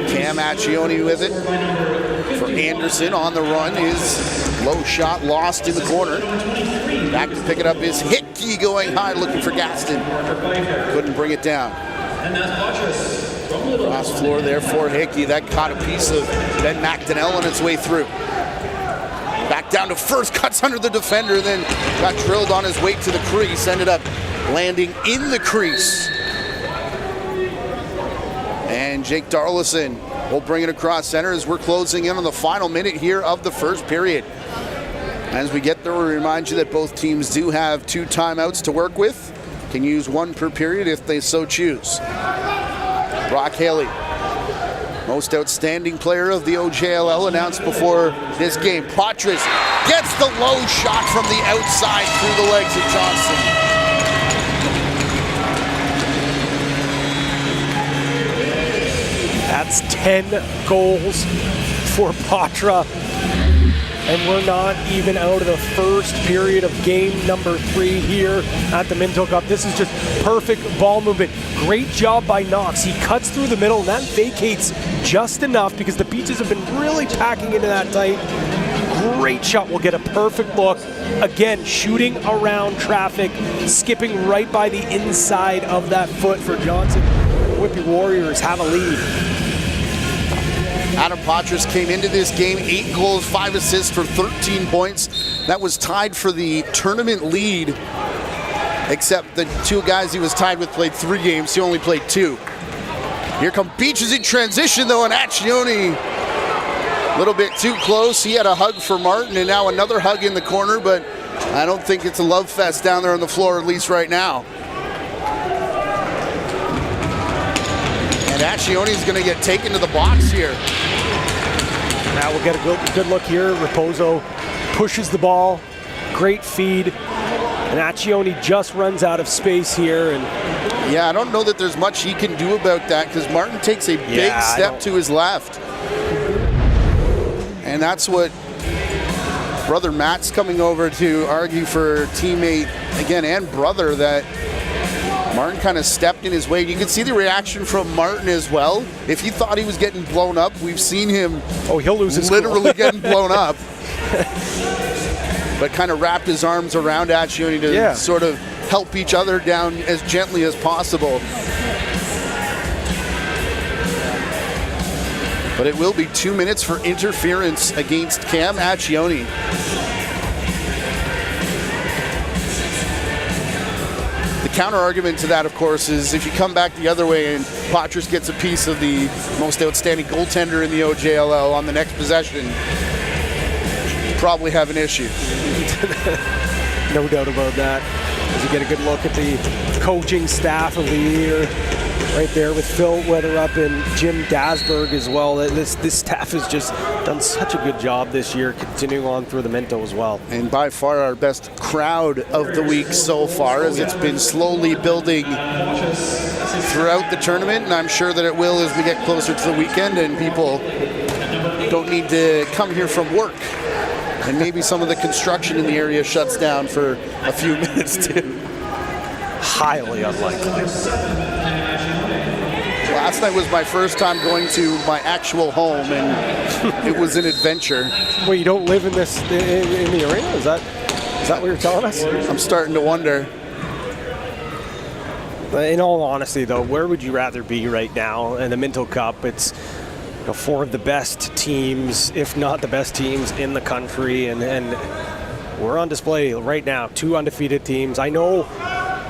Cam Accioni with it for Anderson on the run. His low shot lost in the corner. Back to pick it up is Hickey going high looking for Gaston. Couldn't bring it down. Cross floor there for Hickey. That caught a piece of Ben McDonnell on its way through. Back down to first, cuts under the defender, then got drilled on his way to the crease. Ended up landing in the crease. And Jake Darlison will bring it across center as we're closing in on the final minute here of the first period. As we get there, we remind you that both teams do have 2 timeouts to work with. Can use 1 per period if they so choose. Brock Haley, most outstanding player of the OJLL, announced before this game. Patras gets the low shot from the outside through the legs of Johnson. That's 10 goals for Patra. And we're not even out of the first period of game number 3 here at the Minto Cup. This is just perfect ball movement. Great job by Knox. He cuts through the middle, and that vacates just enough because the Peaches have been really packing into that tight. Great shot. We'll get a perfect look. Again, shooting around traffic, skipping right by the inside of that foot for Johnson. Whitby Warriors have a lead. Adam Patras came into this game 8 goals, 5 assists for 13 points. That was tied for the tournament lead, except the 2 guys he was tied with played 3 games. He only played 2. Here come Beaches in transition though, and Accioni a little bit too close. He had a hug for Martin and now another hug in the corner, but I don't think it's a love fest down there on the floor, at least right now. And Accioni's gonna get taken to the box here. Now we'll get a good look here. Raposo pushes the ball. Great feed. And Accioni just runs out of space here. And yeah, I don't know that there's much he can do about that because Martin takes a big step to his left. And that's what brother Matt's coming over to argue for teammate, again, and brother, that Martin kind of stepped in his way. You can see the reaction from Martin as well. If he thought he was getting blown up, we've seen him he'll lose his literally getting blown up. But kind of wrapped his arms around Accioni to sort of help each other down as gently as possible. But it will be 2 minutes for interference against Cam Accioni. The counter argument to that, of course, is if you come back the other way and Patras gets a piece of the most outstanding goaltender in the OJLL on the next possession, you probably have an issue. No doubt about that. As you get a good look at the coaching staff of the year, right there with Phil Weatherup and Jim Dasberg as well. This staff has just done such a good job this year, continuing on through the Minto as well. And by far our best crowd of the week so far, as it's been slowly building throughout the tournament, and I'm sure that it will as we get closer to the weekend and people don't need to come here from work. And maybe some of the construction in the area shuts down for a few minutes too. Highly unlikely. Last night was my first time going to my actual home, and it was an adventure. Well, you don't live in this in the arena? Is that what you're telling us? I'm starting to wonder. In all honesty, though, where would you rather be right now in the Minto Cup? It's 4 of the best teams, if not the best teams in the country, and we're on display right now. 2 undefeated teams. I know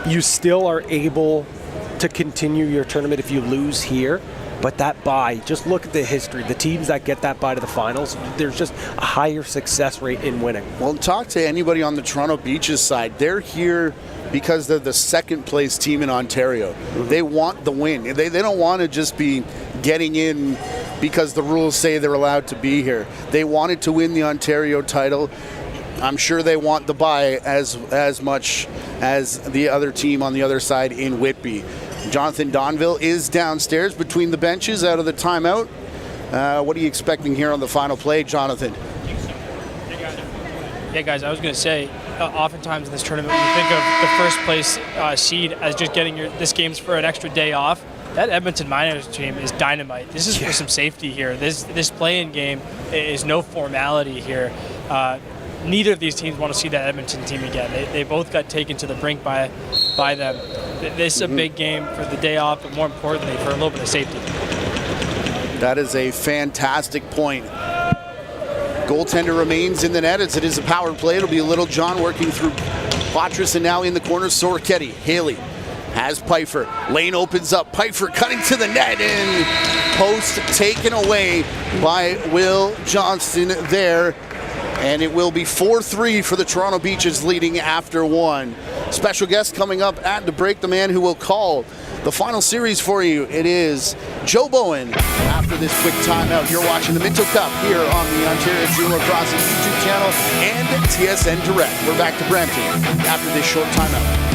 you still are able to continue your tournament if you lose here, but that bye, just look at the history. The teams that get that bye to the finals, there's just a higher success rate in winning. Well, talk to anybody on the Toronto Beaches side. They're here because they're the second place team in Ontario. Mm-hmm. They want the win. They don't want to just be getting in because the rules say they're allowed to be here. They wanted to win the Ontario title. I'm sure they want the bye as much as the other team on the other side in Whitby. Jonathan Donville is downstairs between the benches out of the timeout. What are you expecting here on the final play, Jonathan? Yeah, guys, I was going to say, oftentimes in this tournament, when you think of the first place seed as just getting this game's for an extra day off, that Edmonton Miners team is dynamite. This is for some safety here. This play-in game is no formality here. Neither of these teams want to see that Edmonton team again. They both got taken to the brink by them. This is a big game for the day off, but more importantly, for a little bit of safety. That is a fantastic point. Goaltender remains in the net as it is a power play. It'll be Little John working through Patras, and now in the corner, Sorketti. Haley has Pfeiffer. Lane opens up. Pfeiffer cutting to the net, and post taken away by Will Johnston there. And it will be 4-3 for the Toronto Beaches, leading after one. Special guest coming up at the break, the man who will call the final series for you. It is Joe Bowen after this quick timeout. You're watching the Minto Cup here on the Ontario Junior Lacrosse YouTube channel and TSN Direct. We're back to Brampton after this short timeout.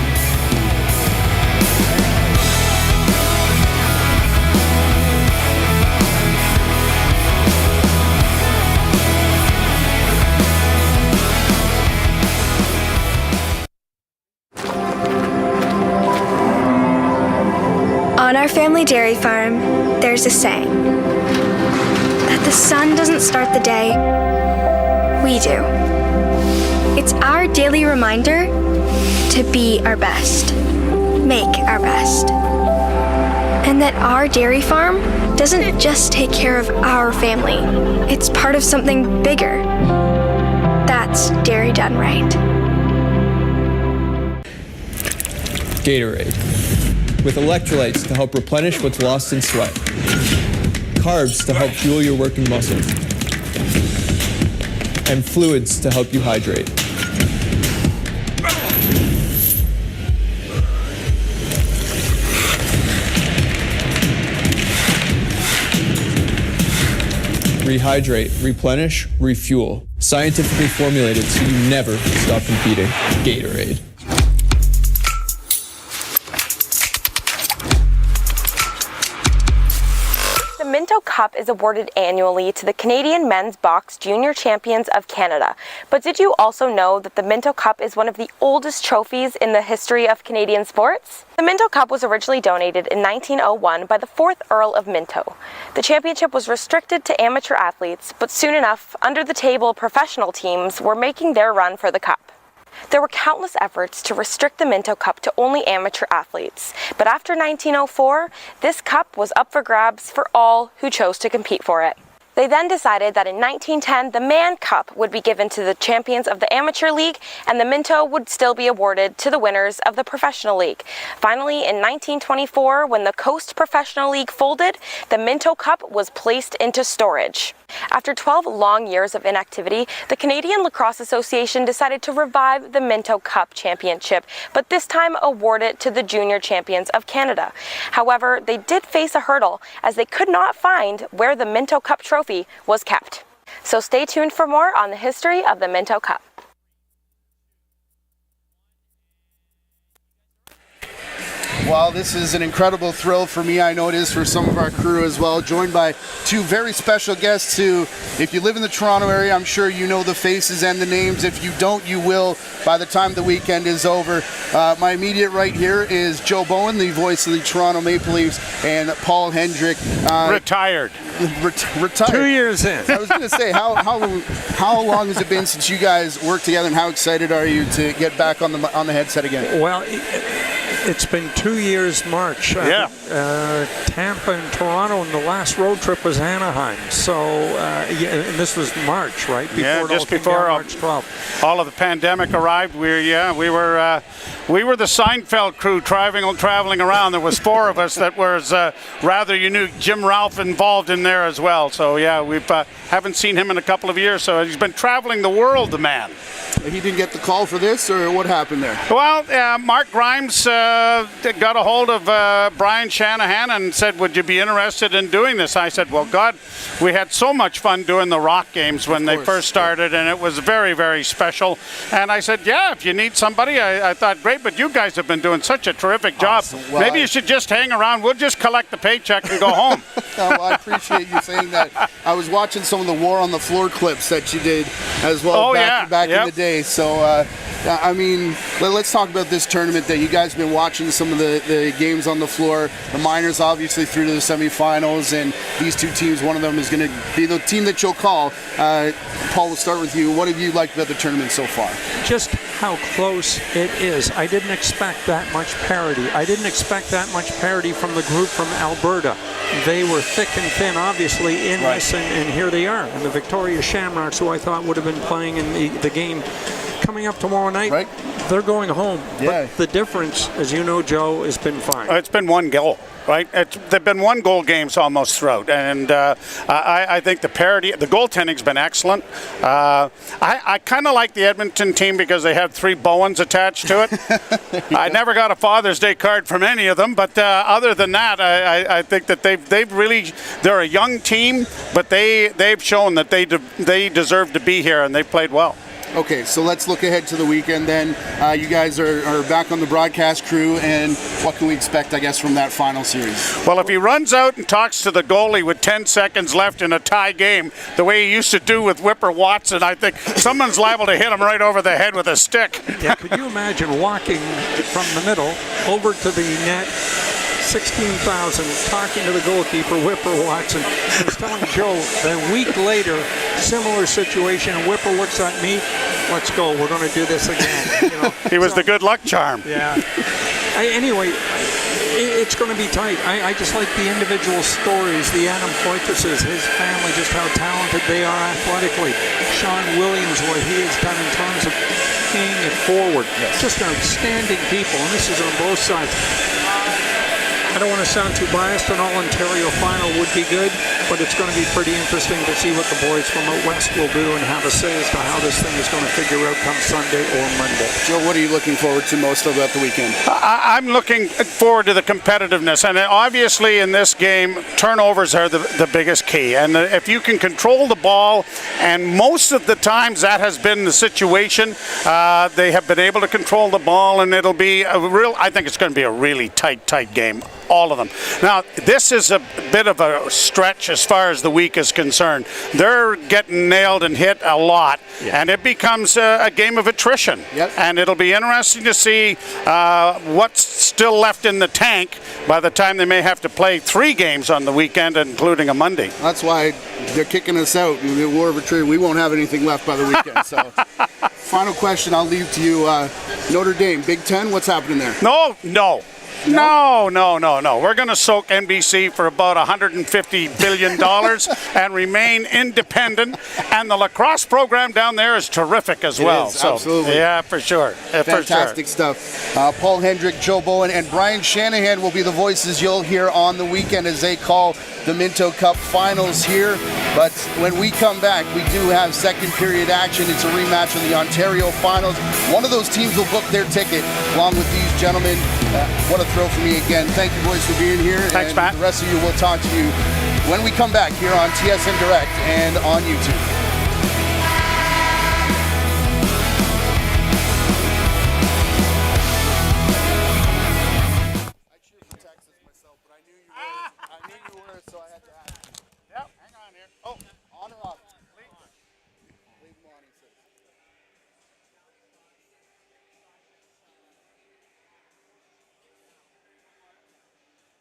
On our family dairy farm, there's a saying that the sun doesn't start the day, we do. It's our daily reminder to be our best, make our best. And that our dairy farm doesn't just take care of our family, it's part of something bigger. That's dairy done right. Gatorade, with electrolytes to help replenish what's lost in sweat, carbs to help fuel your working muscles, and fluids to help you hydrate. Rehydrate, replenish, refuel. Scientifically formulated so you never stop competing. Gatorade. The Minto Cup is awarded annually to the Canadian Men's Box Junior Champions of Canada. But did you also know that the Minto Cup is one of the oldest trophies in the history of Canadian sports? The Minto Cup was originally donated in 1901 by the 4th Earl of Minto. The championship was restricted to amateur athletes, but soon enough, under-the-table professional teams were making their run for the cup. There were countless efforts to restrict the Minto Cup to only amateur athletes, but after 1904, this cup was up for grabs for all who chose to compete for it. They then decided that in 1910, the Man Cup would be given to the champions of the Amateur League, and the Minto would still be awarded to the winners of the Professional League. Finally, in 1924, when the Coast Professional League folded, the Minto Cup was placed into storage. After 12 long years of inactivity, the Canadian Lacrosse Association decided to revive the Minto Cup Championship, but this time award it to the Junior Champions of Canada. However, they did face a hurdle as they could not find where the Minto Cup trophy was kept. So stay tuned for more on the history of the Minto Cup. Well, this is an incredible thrill for me. I know it is for some of our crew as well. Joined by two very special guests who, if you live in the Toronto area, I'm sure you know the faces and the names. If you don't, you will by the time the weekend is over. My immediate right here is Joe Bowen, the voice of the Toronto Maple Leafs, and Paul Hendrick. Retired. Retired. 2 years in. I was going to say, how long has it been since you guys worked together, and how excited are you to get back on the headset again? Well, it's been 2 years March. Yeah. Tampa and Toronto, and the last road trip was Anaheim. So, and this was March, right? Just before March 12th. All of the pandemic arrived. We were the Seinfeld crew traveling around. There was four of us that was rather unique. Jim Ralph involved in there as well. So yeah, we've haven't seen him in a couple of years. So he's been traveling the world, the man. He didn't get the call for this, or what happened there? Well, Mark Grimes got a hold of Brian Shanahan and said, would you be interested in doing this? I said, well, God, we had so much fun doing the Rock Games when they first started, and it was very, very special. And I said, yeah, if you need somebody. I thought, great, but you guys have been doing such a terrific job. Awesome. Well, maybe you should just hang around. We'll just collect the paycheck and go home. Well, I appreciate you saying that. I was watching some of the War on the Floor clips that you did as well back in the day. So, I mean, let's talk about this tournament that you guys have been watching, some of the games on the floor. The Miners obviously through to the semifinals, and these two teams, one of them is going to be the team that you'll call. Paul, we'll start with you. What have you liked about the tournament so far? Just how close it is. I didn't expect that much parity. I didn't expect that much parity from the group from Alberta. They were thick and thin, obviously, in this, and here they are. And the Victoria Shamrocks, who I thought would have been playing in the game coming up tomorrow night, they're going home. Yeah. But the difference, as you know, Joe, has been fine. It's been one goal. Right, they've been one goal games almost throughout, and I think the parity, the goaltending's been excellent. I kind of like the Edmonton team because they have 3 Bowens attached to it. I never got a Father's Day card from any of them, but other than that, I think that they're a young team, but they've shown that they deserve to be here, and they've played well. Okay, so let's look ahead to the weekend then. You guys are back on the broadcast crew, and what can we expect, I guess, from that final series? Well, if he runs out and talks to the goalie with 10 seconds left in a tie game, the way he used to do with Whipper Watson, I think someone's liable to hit him right over the head with a stick. Yeah, could you imagine walking from the middle over to the net, 16,000, talking to the goalkeeper, Whipper Watson. I was telling Joe that a week later, similar situation, and Whipper looks at me, let's go, we're going to do this again. You know? He was the good luck charm. Yeah. Anyway, it's going to be tight. I just like the individual stories, the Adam Foytuses, his family, just how talented they are athletically. Sean Williams, what he has done in terms of paying it forward. Just outstanding people, and this is on both sides. I don't want to sound too biased. An all-Ontario final would be good, but it's going to be pretty interesting to see what the boys from out west will do and have a say as to how this thing is going to figure out come Sunday or Monday. Joe, what are you looking forward to most about the weekend? I'm looking forward to the competitiveness, and obviously in this game, turnovers are the biggest key. And if you can control the ball, and most of the times that has been the situation, they have been able to control the ball, and it'll be I think it's going to be a really tight game. All of them. Now, this is a bit of a stretch as far as the week is concerned. They're getting nailed and hit a lot, and it becomes a game of attrition. And it'll be interesting to see what's still left in the tank by the time they may have to play 3 games on the weekend, including a Monday. That's why they're kicking us out. In the war of attrition, we won't have anything left by the weekend. So, final question I'll leave to you. Notre Dame, Big Ten, what's happening there? No. We're going to soak NBC for about $150 billion and remain independent. And the lacrosse program down there is terrific as well. Absolutely. Yeah, for sure. Fantastic stuff. Paul Hendrick, Joe Bowen, and Brian Shanahan will be the voices you'll hear on the weekend as they call the Minto Cup finals here. But when we come back, we do have second period action. It's a rematch of the Ontario finals. One of those teams will book their ticket along with these gentlemen. What a thrill for me again. Thank you, boys, for being here. Thanks, Matt. The rest of you, we'll talk to you when we come back here on TSN Direct and on YouTube.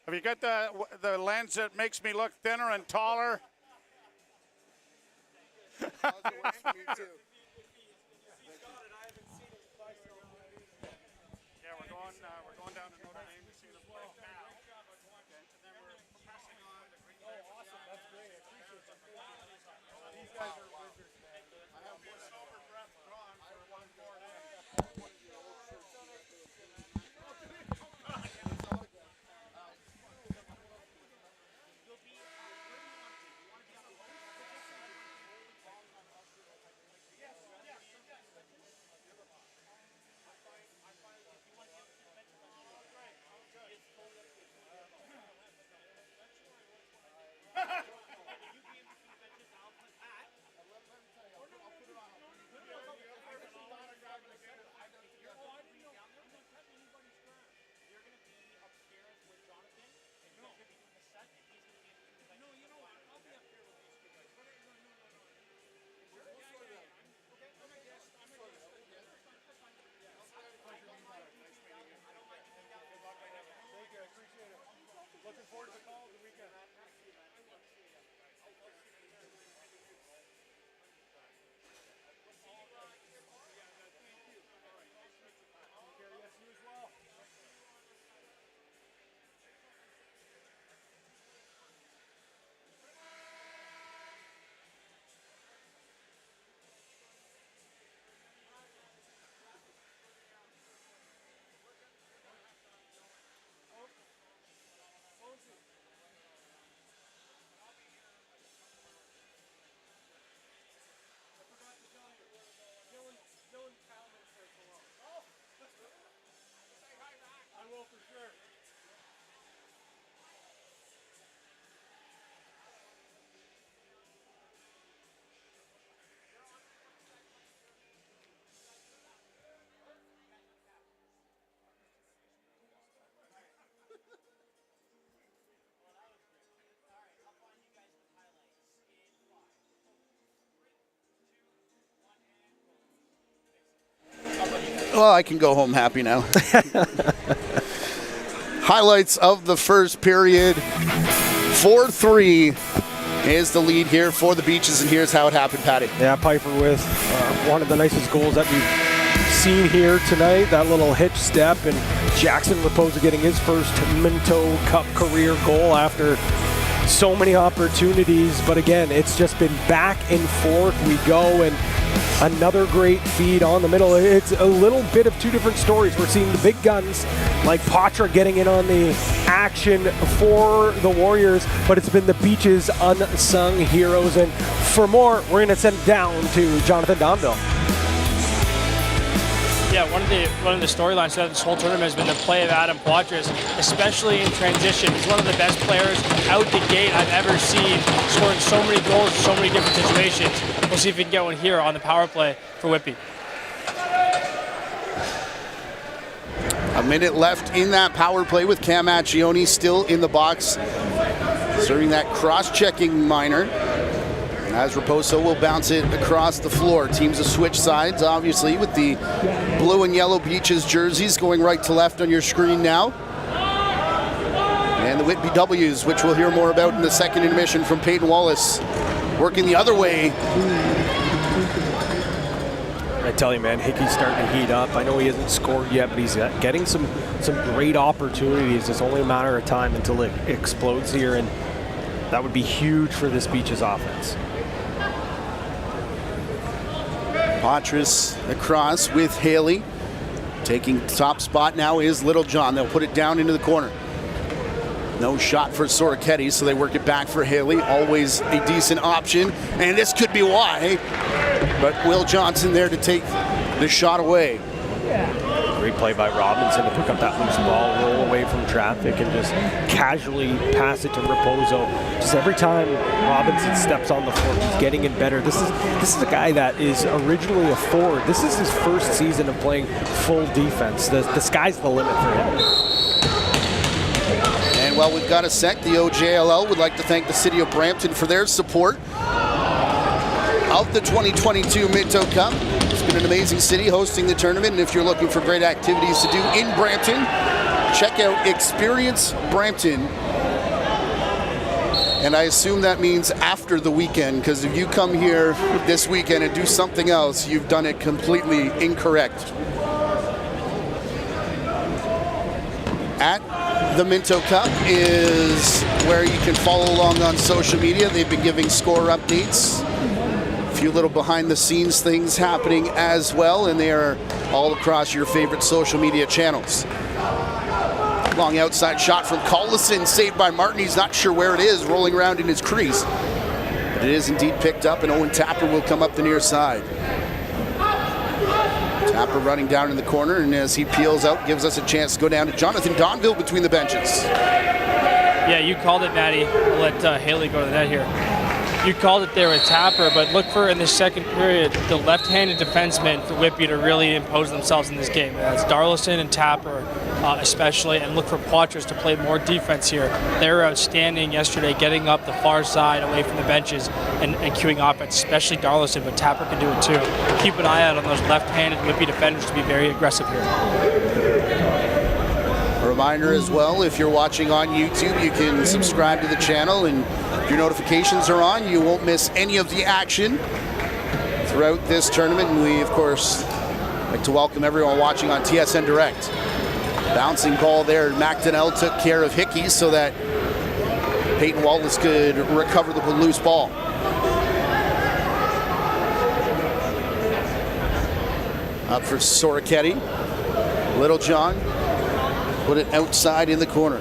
Have you got the lens that makes me look thinner and taller? Me too. Yeah, we're going down to Notre Dame to see the play now. And then we're pressing on the green. Oh, awesome. That's great. I appreciate that. These guys are wizards, man. I have one silver dress drawn for 1 more day. Well, I can go home happy now. Highlights of the first period. 4-3 is the lead here for the Beaches, and here's how it happened, Patty. Yeah, Piper with one of the nicest goals that we've seen here tonight. That little hitch step, and Jackson Raposa getting his first Minto Cup career goal after so many opportunities. But again, it's just been back and forth we go, and another great feed on the middle. It's a little bit of two different stories. We're seeing the big guns like Patra getting in on the action for the Warriors, but it's been the Beaches' unsung heroes. And for more, we're going to send it down to Jonathan Donville. Yeah, one of the storylines throughout this whole tournament has been the play of Adam Poitras, especially in transition. He's one of the best players out the gate I've ever seen, scoring so many goals in so many different situations. We'll see if we can get one here on the power play for Whitby. A minute left in that power play with Cam Accioni still in the box, serving that cross-checking minor. As Raposo will bounce it across the floor. Teams will switch sides, obviously, with the blue and yellow Beaches jerseys going right to left on your screen now. And the Whitby W's, which we'll hear more about in the second intermission from Peyton Wallace, working the other way. I tell you, man, Hickey's starting to heat up. I know he hasn't scored yet, but he's getting some great opportunities. It's only a matter of time until it explodes here, and that would be huge for this Beaches offense. Patras across with Haley. Taking top spot now is Little John. They'll put it down into the corner. No shot for Soroketti, so they work it back for Haley. Always a decent option, and this could be why. But Will Johnson there to take the shot away. Great play by Robinson to pick up that loose ball, roll away from traffic, and just casually pass it to Raposo. Just every time Robinson steps on the floor, he's getting it better. This is a guy that is originally a forward. This is his first season of playing full defense. The sky's the limit for him. And while we've got a sec, the OJLL would like to thank the City of Brampton for their support of the 2022 Minto Cup. It's been an amazing city hosting the tournament, and if you're looking for great activities to do in Brampton, check out Experience Brampton. And I assume that means after the weekend, because if you come here this weekend and do something else, you've done it completely incorrect. At the Minto Cup is where you can follow along on social media. They've been giving score updates. A few little behind the scenes things happening as well, and they are all across your favorite social media channels. Long outside shot from Collison, saved by Martin. He's not sure where it is, rolling around in his crease. But it is indeed picked up, and Owen Tapper will come up the near side. Tapper running down in the corner, and as he peels out, gives us a chance to go down to Jonathan Donville between the benches. Yeah, you called it, Maddie. I'll let Haley go to the net here. You called it there with Tapper, but look for in the second period the left-handed defensemen for Whitby to really impose themselves in this game. That's Darlison and Tapper especially, and look for Poitras to play more defense here. They were outstanding yesterday, getting up the far side away from the benches and queuing offense, especially Darlison, but Tapper can do it too. Keep an eye out on those left-handed Whitby defenders to be very aggressive here. A reminder as well, if you're watching on YouTube, you can subscribe to the channel, and if your notifications are on, you won't miss any of the action throughout this tournament. And we, of course, like to welcome everyone watching on TSN Direct. Bouncing ball there. McDonnell took care of Hickey so that Peyton Wallace could recover the loose ball. Up for Soroketti. Little John put it outside in the corner.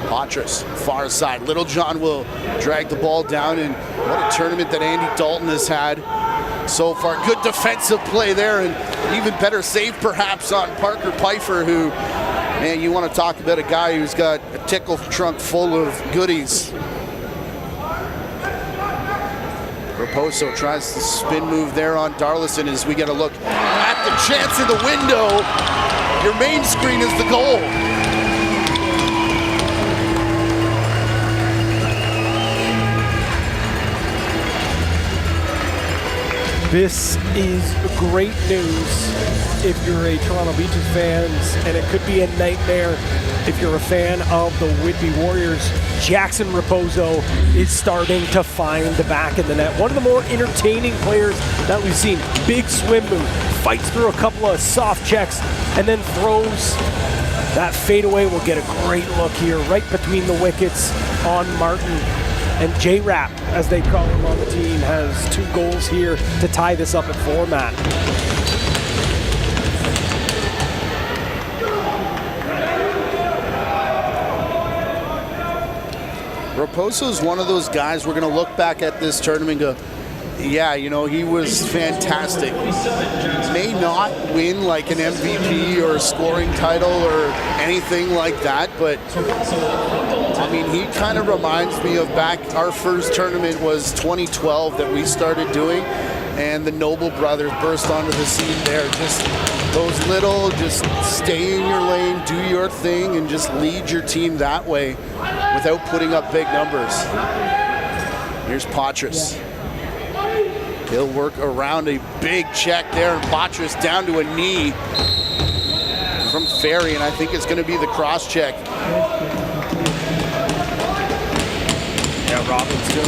Patras, far side. Little John will drag the ball down, and what a tournament that Andy Dalton has had so far. Good defensive play there, and even better save perhaps on Parker Pfeiffer, who, man, you want to talk about a guy who's got a tickle trunk full of goodies. Raposo tries the spin move there on Darlison as we get a look at the chance in the window. Your main screen is the goal. This is great news if you're a Toronto Beaches fan, and it could be a nightmare if you're a fan of the Whitby Warriors. Jackson Raposo is starting to find the back of the net. One of the more entertaining players that we've seen. Big swim move, fights through a couple of soft checks, and then throws that fadeaway. Will get a great look here right between the wickets on Martin. And J-Rap, as they call him on the team, has 2 goals here to tie this up at 4, Matt. Raposo is one of those guys we're going to look back at this tournament and go, yeah, you know, he was fantastic. May not win like an MVP or a scoring title or anything like that, but I mean, he kind of reminds me of back, our first tournament was 2012 that we started doing, and the Noble brothers burst onto the scene there. Just those little, just stay in your lane, do your thing, and just lead your team that way without putting up big numbers. Here's Patras. He'll work around a big check there, and Patras down to a knee from Ferry, and I think it's going to be the cross check. Yeah, Robinson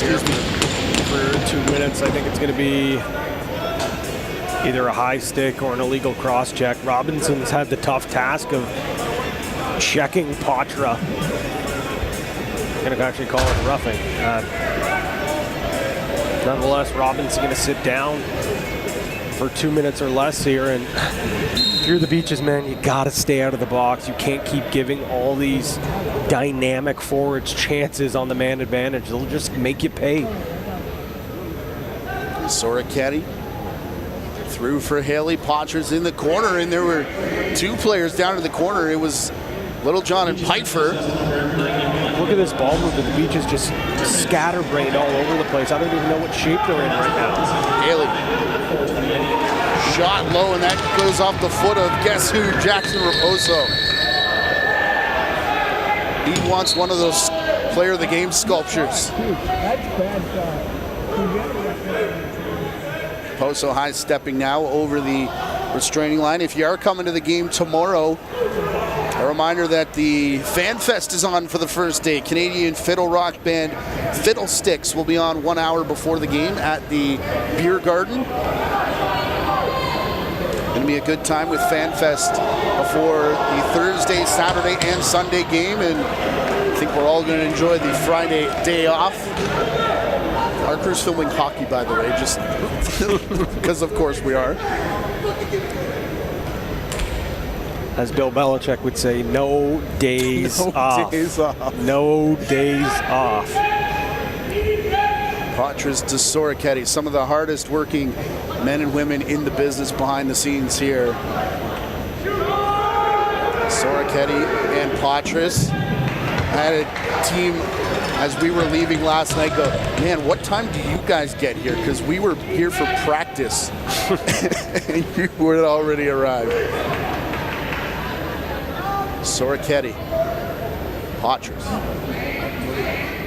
here for 2 minutes. I think it's going to be either a high stick or an illegal cross check. Robinson's had the tough task of checking Patra. I'm going to actually call it roughing. Nonetheless, Robinson's going to sit down for 2 minutes or less here, and if you're the Beaches, man, you got to stay out of the box. You can't keep giving all these dynamic forwards chances on the man advantage. They'll just make you pay. Soroketi through for Haley. Patras in the corner, and there were 2 players down in the corner. It was Littlejohn and Pfeiffer. Look at this ball movement. The Beaches just scatterbrained all over the place. I don't even know what shape they're in right now. Haley. Shot low, and that goes off the foot of guess who? Jackson Raposo. He wants one of those player of the game sculptures. Raposo high stepping now over the restraining line. If you are coming to the game tomorrow, a reminder that the Fan Fest is on for the first day. Canadian fiddle rock band Fiddlesticks will be on 1 hour before the game at the Beer Garden. Going to be a good time with Fan Fest before the Thursday, Saturday, and Sunday game, and I think we're all going to enjoy the Friday day off. Our crew's filming hockey, by the way, just because of course we are. As Bill Belichick would say, no days off. Days off. No days off. Patras to Soroketi, some of the hardest working men and women in the business behind the scenes here. Soroketi and Patras. I had a team, as we were leaving last night, go, man, what time do you guys get here? Because we were here for practice, and you would already arrived. Soroketi, Patras.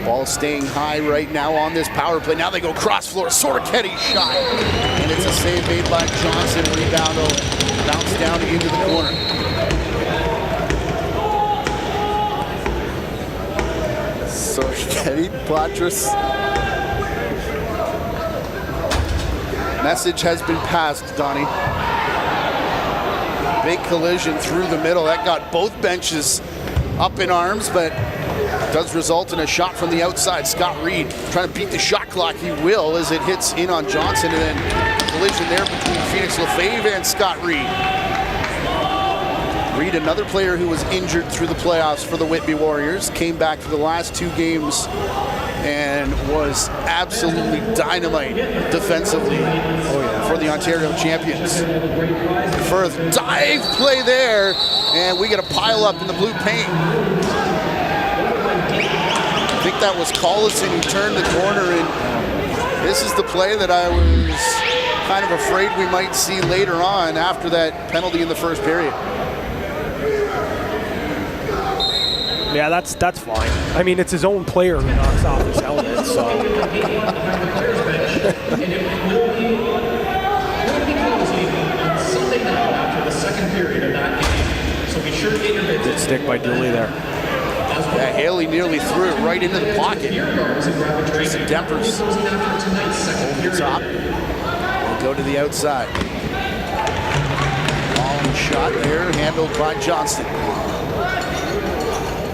Ball staying high right now on this power play. Now they go cross floor. Soroketi shot, and it's a save made by Johnson. Rebound, bounce down into the corner. Soroketi, Patras. Message has been passed, Donnie. Big collision through the middle. That got both benches up in arms, but does result in a shot from the outside. Scott Reed trying to beat the shot clock. He will as it hits in on Johnson, and then collision there between Phoenix Lefebvre and Scott Reed. Reed, another player who was injured through the playoffs for the Whitby Warriors, came back for the last 2 games and was absolutely dynamite defensively for the Ontario champions. Firth dive play there, and we get a pile up in the blue paint. I think that was Collison who turned the corner, and this is the play that I was kind of afraid we might see later on after that penalty in the first period. Yeah, that's fine. I mean, it's his own player who knocks off his helmet, so. period of that game. So be sure to get your bids. Good stick by Dooley there. Yeah, Haley nearly threw it right into the pocket. Some Dempers over the top. We'll go to the outside. Long shot there, handled by Johnston.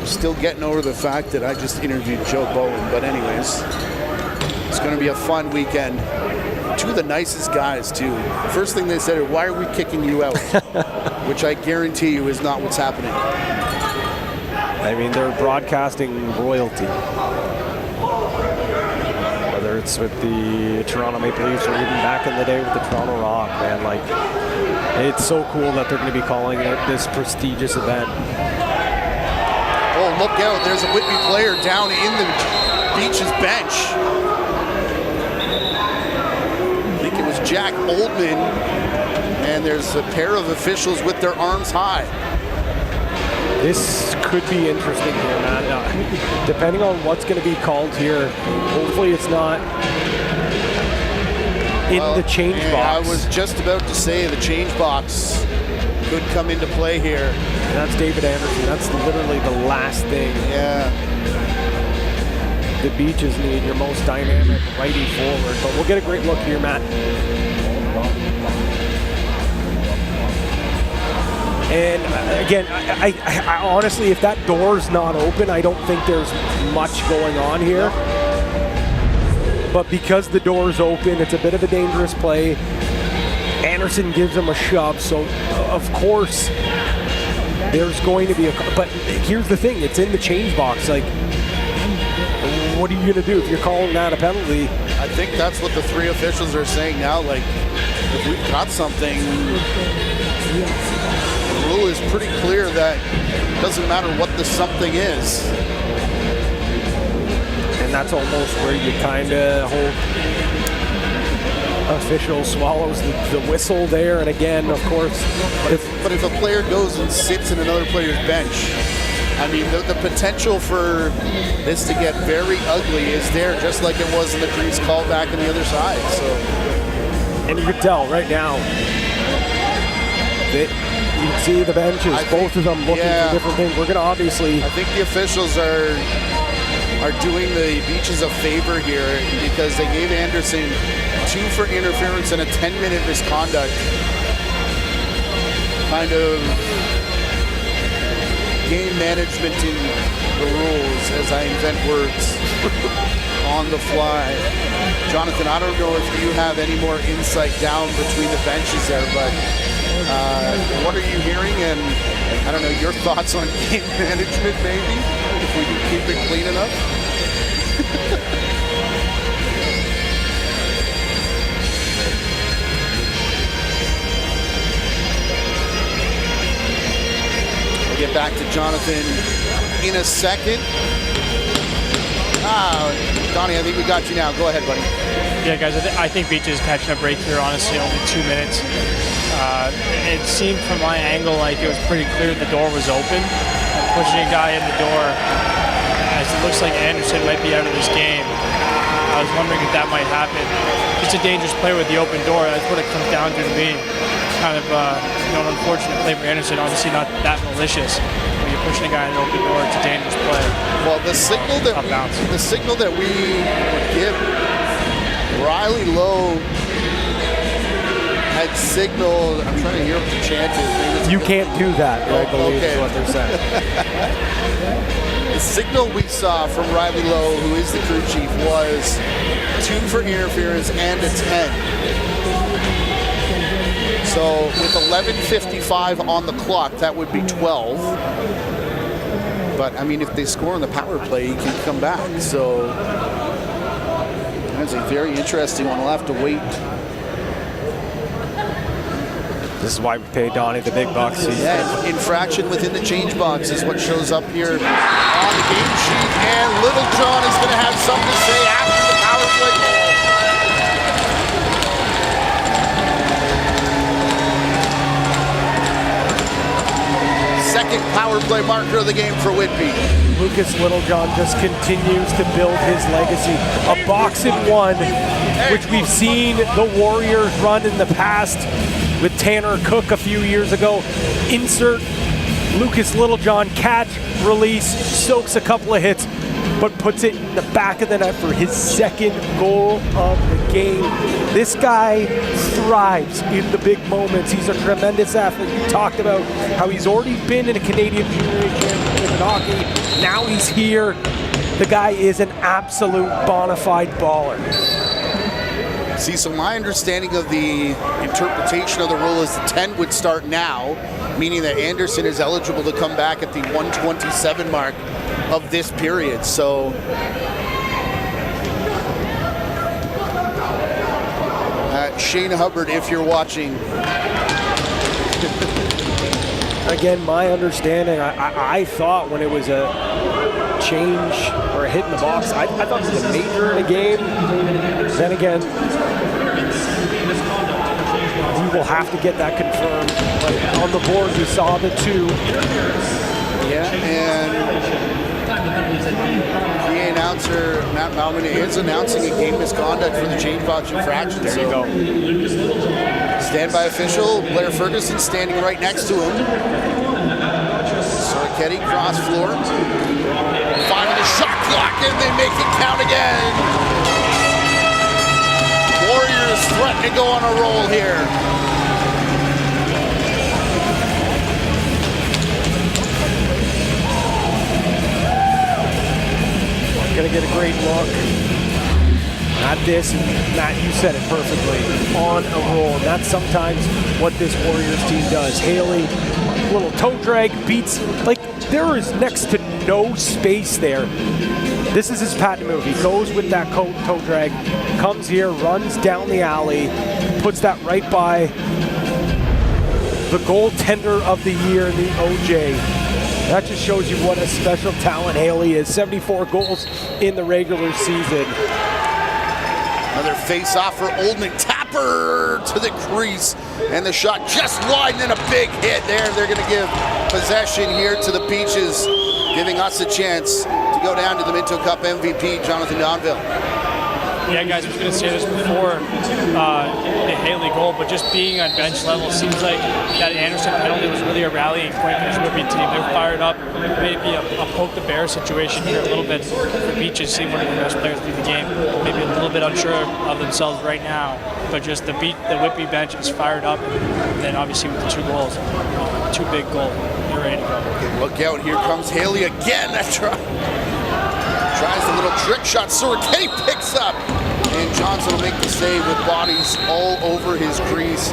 Still getting over the fact that I just interviewed Joe Bowen, but anyways, it's going to be a fun weekend. Two of the nicest guys, too. First thing they said, why are we kicking you out? Which I guarantee you is not what's happening. I mean, they're broadcasting royalty. Whether it's with the Toronto Maple Leafs or even back in the day with the Toronto Rock, man, like, it's so cool that they're going to be calling it this prestigious event. Oh, look out. There's a Whitby player down in the Beaches bench. I think it was Jack Oldman. And there's a pair of officials with their arms high. This could be interesting here, man. Depending on what's going to be called here, hopefully it's not in the change box. I was just about to say the change box could come into play here. And that's David Anderson. That's literally the last thing. Yeah. The Beaches need your most dynamic righty forward. But we'll get a great look here, Matt. And again, I honestly, if that door's not open, I don't think there's much going on here. But because the door's open, it's a bit of a dangerous play. Anderson gives him a shove, so of course there's going to be a. But here's the thing: it's in the change box. Like, what are you going to do if you're calling that a penalty? I think that's what the three officials are saying now. Like, if we've got something, the rule is pretty clear that it doesn't matter what the something is. And that's almost where you kind of hope official swallows the whistle there. And again, of course, but if a player goes and sits in another player's bench, I mean, the potential for this to get very ugly is there, just like it was in the Grease call back on the other side. So, and you can tell right now that you can see the benches, both of them looking for different things. We're going to obviously. I think the officials are doing the Beaches a favor here because they gave Anderson 2 for interference and a 10-minute misconduct. Kind of game management in the rules as I invent words on the fly. Jonathan, I don't know if you have any more insight down between the benches there, but what are you hearing? And I don't know, your thoughts on game management maybe, if we can keep it clean enough? We'll get back to Jonathan in a second. Donnie, I think we got you now. Go ahead, buddy. Yeah, guys, I think Beaches catching a break here, honestly, only 2 minutes. It seemed from my angle like it was pretty clear the door was open. Pushing a guy in the door, as it looks like Anderson might be out of this game. I was wondering if that might happen. It's a dangerous play with the open door. That's what it comes down to me. Kind of an unfortunate play for Anderson. Obviously not that malicious. When you're pushing a guy in an open door, it's a dangerous play. Well, the signal that we would give, Riley Lowe had signaled. I'm trying to hear what the chant is. You can't do that, I believe is what they're saying. The signal we saw from Riley Lowe, who is the crew chief, was 2 for interference and a 10. So with 11:55 on the clock, that would be 12. But I mean, if they score on the power play, he can come back. So that's a very interesting one. We'll have to wait. This is why we pay Donnie the big bucks. Yeah, infraction within the change box is what shows up here on the game sheet. And Little John is going to have something to say after the power play goal. second power play marker of the game for Whitby. Lucas Littlejohn just continues to build his legacy. A box and one, which we've seen the Warriors run in the past with Tanner Cook a few years ago. Insert Lucas Littlejohn, catch, release, soaks a couple of hits, but puts it in the back of the net for his second goal of the game. This guy thrives in the big moments. He's a tremendous athlete. You talked about how he's already been in a Canadian Junior Championship in hockey. Now he's here. The guy is an absolute bona fide baller. See, so my understanding of the interpretation of the rule is the 10 would start now, meaning that Anderson is eligible to come back at the 127 mark of this period. So Shane Hubbard, if you're watching. Again, my understanding, I thought when it was a change or a hit in the box, I thought it was a major in a game. Then again, we will have to get that confirmed. But on the board, we saw the 2. Yeah, and the announcer, Matt Malman, is announcing a game misconduct for the change box infraction. There you go. Standby official, Blair Ferguson, standing right next to him. Sorketti, cross floor. Finding the shot clock, and they make it count again. Warriors threaten to go on a roll here. Gonna get a great look at this, and Matt, you said it perfectly, on a roll, and that's sometimes what this Warriors team does. Haley, little toe drag, beats, like there is next to no space there. This is his patent move. He goes with that toe drag, comes here, runs down the alley, puts that right by the goaltender of the year, the OJ. That just shows you what a special talent Haley is. 74 goals in the regular season. Another face-off for Oldman. Tapper to the crease, and the shot just wide, and then a big hit there. They're going to give possession here to the Peaches, giving us a chance to go down to the Minto Cup MVP, Jonathan Donville. Yeah, guys, I was going to say this before the Haley goal, but just being on bench level seems like that Anderson penalty was really a rallying point for this Whitby team. They're fired up. Maybe a poke the bear situation here a little bit for Beaches, seeing one of the best players through the game. Maybe a little bit unsure of themselves right now, but just the Whitby bench is fired up. And then obviously with the 2 goals, 2 big goals, they're ready to go. Look out, here comes Haley again. Tries the little trick shot. Sorketti picks up, and Johnson will make the save with bodies all over his crease.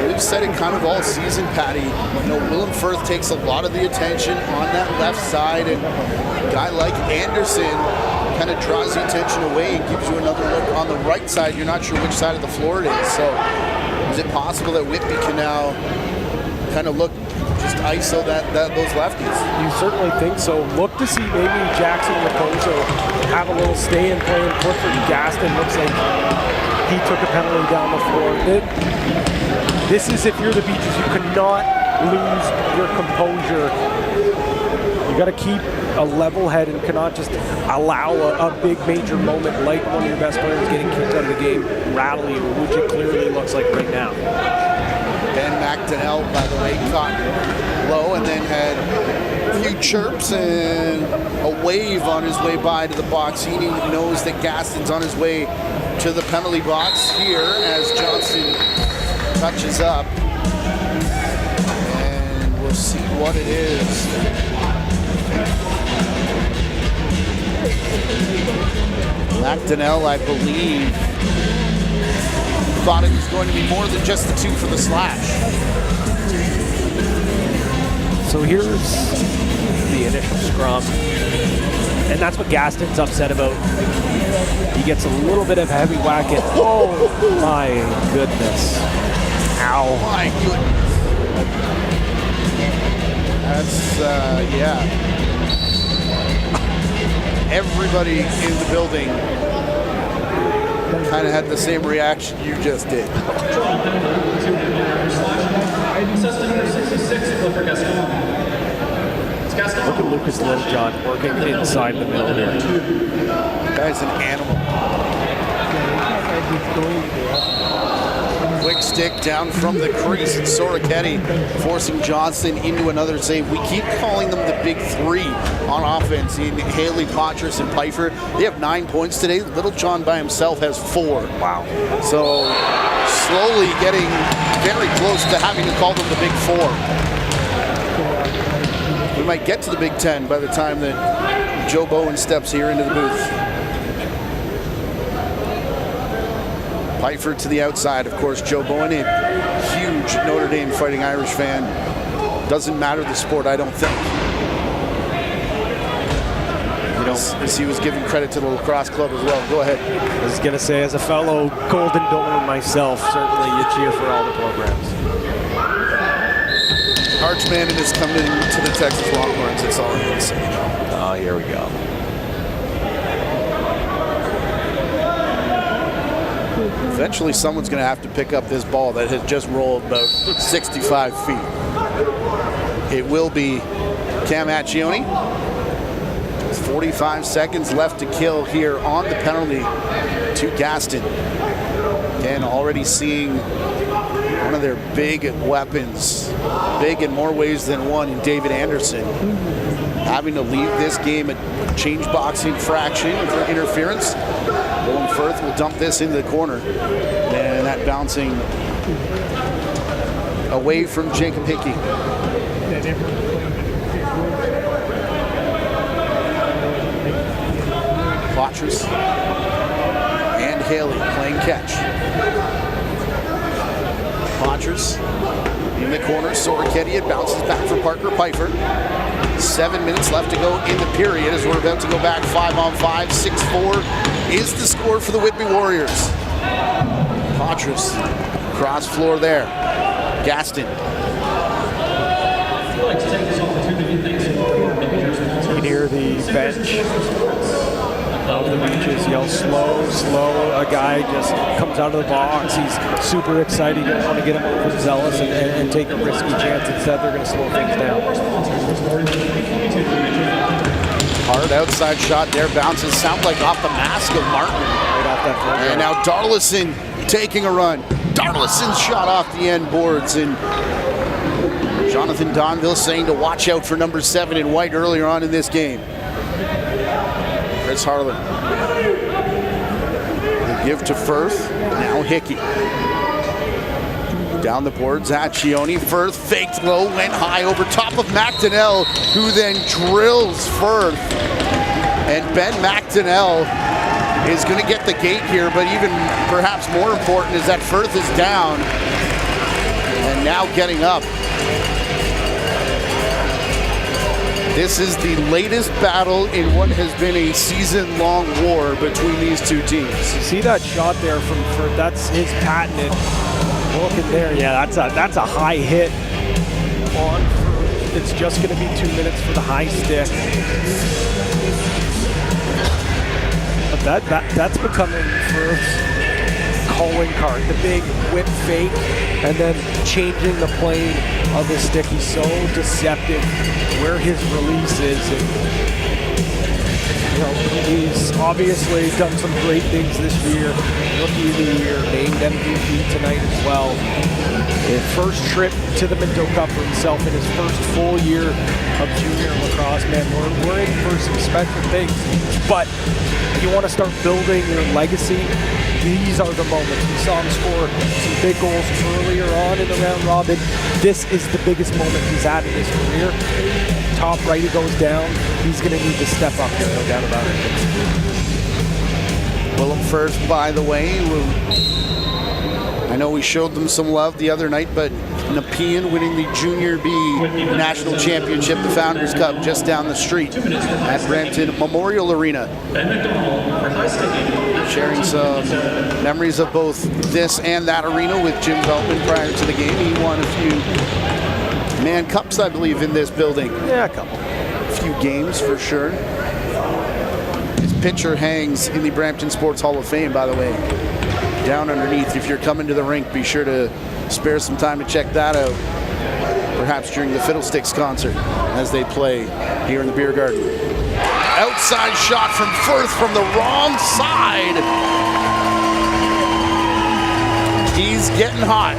We've said it kind of all season, Patty. You know, Willem Firth takes a lot of the attention on that left side, and a guy like Anderson kind of draws the attention away and gives you another look on the right side. You're not sure which side of the floor it is. So is it possible that Whitby can now kind of look just ISO those lefties? You certainly think so. Look to see maybe Jackson Raposo have a little stay and play, and Clifford Gaston looks like he took a penalty down the floor. This is, if you're the Beaches, you cannot lose your composure. You got to keep a level head and cannot just allow a big major moment like one of your best players getting kicked out of the game rattle you, which it clearly looks like right now. Ben McDonnell, by the way, caught low and then had a few chirps and a wave on his way by to the box. He knows that Gaston's on his way to the penalty box here as Johnson touches up. And we'll see what it is. McDonnell, I believe, thought it was going to be more than just the 2 for the slash. So here's the initial scrum, and that's what Gaston's upset about. He gets a little bit of a heavy whack at, oh my goodness. Ow. My goodness. That's, yeah. Everybody in the building kind of had the same reaction you just did. Look at Lucas Littlejohn working inside the middle here. Guy's an animal. Quick stick down from the crease, and Soroketti forcing Johnson into another save. We keep calling them the big three on offense in Haley, Potras, and Pfeiffer. They have 9 points today. Littlejohn by himself has 4. Wow. So slowly getting very close to having to call them the big 4. We might get to the Big Ten by the time that Joe Bowen steps here into the booth. Pfeiffer to the outside, of course. Joe Bowen, a huge Notre Dame Fighting Irish fan. Doesn't matter the sport, I don't think. You know, as he was giving credit to the lacrosse club as well. Go ahead. I was going to say, as a fellow Golden Domer myself, certainly you cheer for all the programs. Arch Manning is coming to the Texas Longhorns. That's all I'm going to say. Oh, here we go. Eventually, someone's going to have to pick up this ball that has just rolled about 65 feet. It will be Cam Accioni. 45 seconds left to kill here on the penalty to Gaston. Again, already seeing one of their big weapons, big in more ways than one, in David Anderson, having to leave this game at change box infraction for interference. Owen Firth will dump this into the corner, and that bouncing away from Jacob Hickey. Potras and Haley playing catch. Potras in the corner. Soroketti, it bounces back for Parker Pfeiffer. 7 minutes left to go in the period as we're about to go back 5-on-5. 6-4 is the score for the Whitby Warriors. Potras, cross floor there. Gaston. You can hear the bench of the Reaches yell, slow, slow. A guy just comes out of the box. He's super excited. You don't want to get him overzealous and take a risky chance. Instead, they're going to slow things down. Hard outside shot there. Bounces, sound like off the mask of Martin. Right off that floor. And now Darlison taking a run. Darlison's shot off the end boards. And Jonathan Donville saying to watch out for number 7 in white earlier on in this game. Chris Harlan. The give to Firth. Now Hickey. Down the boards, Accioni. Firth faked low, went high over top of McDonnell, who then drills Firth. And Ben McDonnell is going to get the gate here, but even perhaps more important is that Firth is down and now getting up. This is the latest battle in what has been a season-long war between these two teams. You see that shot there from Firth? That's his patented. Look at there. Yeah, that's a high hit on Firth. It's just going to be 2 minutes for the high stick. But that's becoming Firth's calling card. The big whip fake and then changing the plane of his stick. He's so deceptive where his release is. And, you know, he's obviously done some great things this year. Rookie of the year, named MVP tonight as well. His first trip to the Minto Cup for himself in his first full year of junior lacrosse. Man, we're in for some special things. But if you want to start building your legacy, these are the moments. We saw him score some big goals earlier on in the round robin. This is the biggest moment he's had in his career. Top right, he goes down. He's going to need to step up here, no doubt about it. Willem Firth, by the way, I know we showed them some love the other night, but Nepean winning the Junior B National Championship, the Founders Cup, just down the street at Brampton Memorial Arena. Sharing some memories of both this and that arena with Jim Veltman prior to the game. He won a few Man Cups, I believe, in this building. Yeah, a couple. A few games for sure. His picture hangs in the Brampton Sports Hall of Fame, by the way, down underneath. If you're coming to the rink, be sure to spare some time to check that out. perhaps during the Fiddlesticks concert as they play here in the beer garden. Outside shot from Firth from the wrong side. He's getting hot.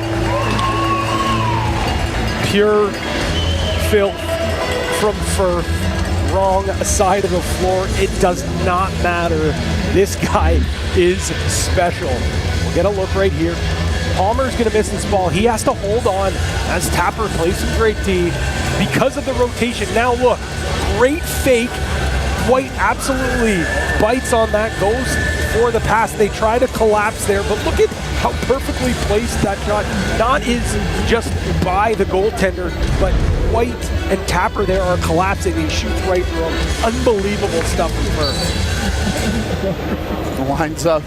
Pure filth from Firth. Wrong side of the floor. It does not matter. This guy is special. We'll get a look right here. Palmer's going to miss this ball. He has to hold on as Tapper plays some great D because of the rotation. Now look, great fake. White absolutely bites on that, goes for the pass. They try to collapse there, but look at how perfectly placed that shot. Not is just by the goaltender, but White and Tapper there are collapsing. He shoots right through them. Unbelievable stuff from Firth. Lines up.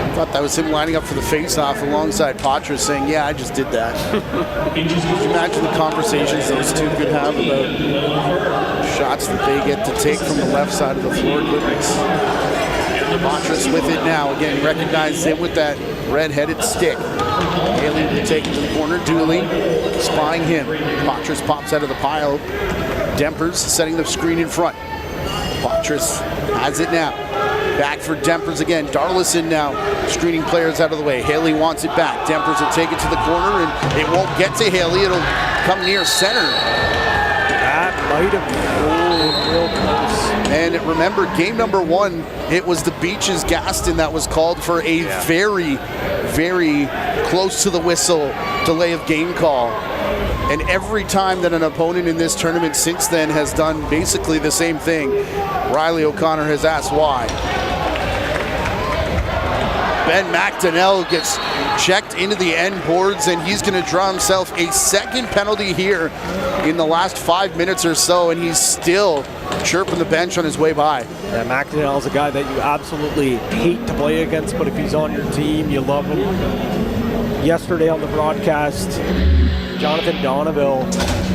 I thought that was him lining up for the face-off alongside Patra saying, yeah, I just did that. Could you imagine the conversations those two could have about shots that they get to take from the left side of the floor? Goodness. Patras with it now. Again, recognizes him with that red-headed stick. Haley will take it to the corner. Dooley spying him. Patras pops out of the pile. Dempers setting the screen in front. Patras has it now. Back for Dempers again. Darlison now screening players out of the way. Haley wants it back. Dempers will take it to the corner, and it won't get to Haley. It'll come near center. That might have been real close. And remember, game number 1, it was the Beaches Gaston that was called for a very, very close to the whistle delay of game call. And every time that an opponent in this tournament since then has done basically the same thing, Riley O'Connor has asked why. Ben McDonnell gets checked into the end boards, and he's going to draw himself a second penalty here in the last 5 minutes or so, and he's still chirping the bench on his way by. Yeah, McDonnell's a guy that you absolutely hate to play against, but if he's on your team, you love him. Yesterday on the broadcast, Jonathan Donneville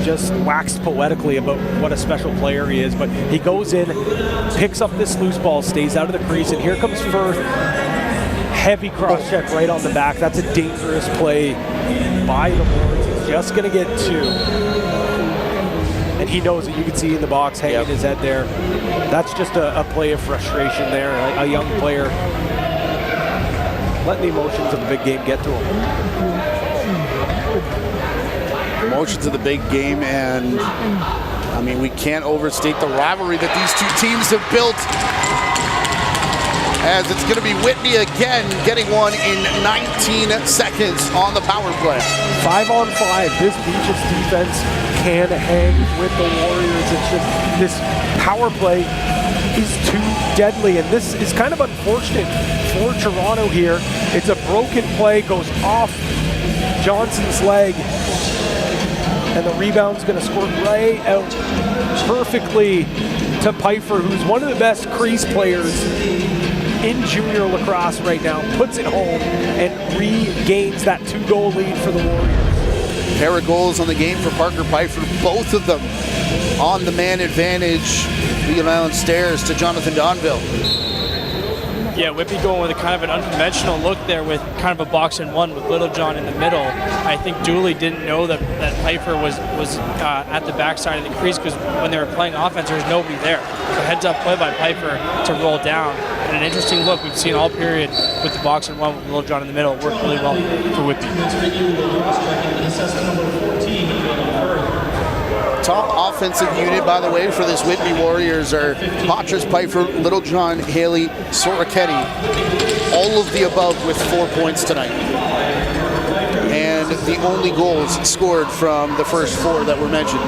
just waxed poetically about what a special player he is, but he goes in, picks up this loose ball, stays out of the crease, and here comes Firth. Heavy cross check right on the back. That's a dangerous play by the boards. He's just going to get 2. And he knows it. You can see in the box hanging his head there. That's just a play of frustration there. A young player letting the emotions of the big game get to him. Emotions of the big game, and I mean, we can't overstate the rivalry that these two teams have built. As it's going to be Whitby again getting one in 19 seconds on the power play. 5-on-5. This Beaches defense can hang with the Warriors. It's just this power play is too deadly, and this is kind of unfortunate for Toronto here. It's a broken play, goes off Johnson's leg, and the rebound's going to squirt right out perfectly to Pfeiffer, who's one of the best crease players in junior lacrosse right now, puts it home and regains that 2-goal lead for the Warriors. Pair of goals on the game for Parker Pfeiffer, both of them on the man advantage. Leon Island stairs to Jonathan Donville. Yeah, Whitby going with a kind of an unconventional look there with kind of a box and one with Littlejohn in the middle. I think Dooley didn't know that Pfeiffer was at the backside of the crease, because when they were playing offense, there was nobody there. So heads up play by Pfeiffer to roll down. And an interesting look we've seen all period with the box and one with Littlejohn in the middle. Worked really well for Whitby. Top offensive unit, by the way, for this Whitby Warriors are Patras, Pfeiffer, Littlejohn, Haley, Soroketti. All of the above with 4 points tonight. And the only goals scored from the first 4 that were mentioned.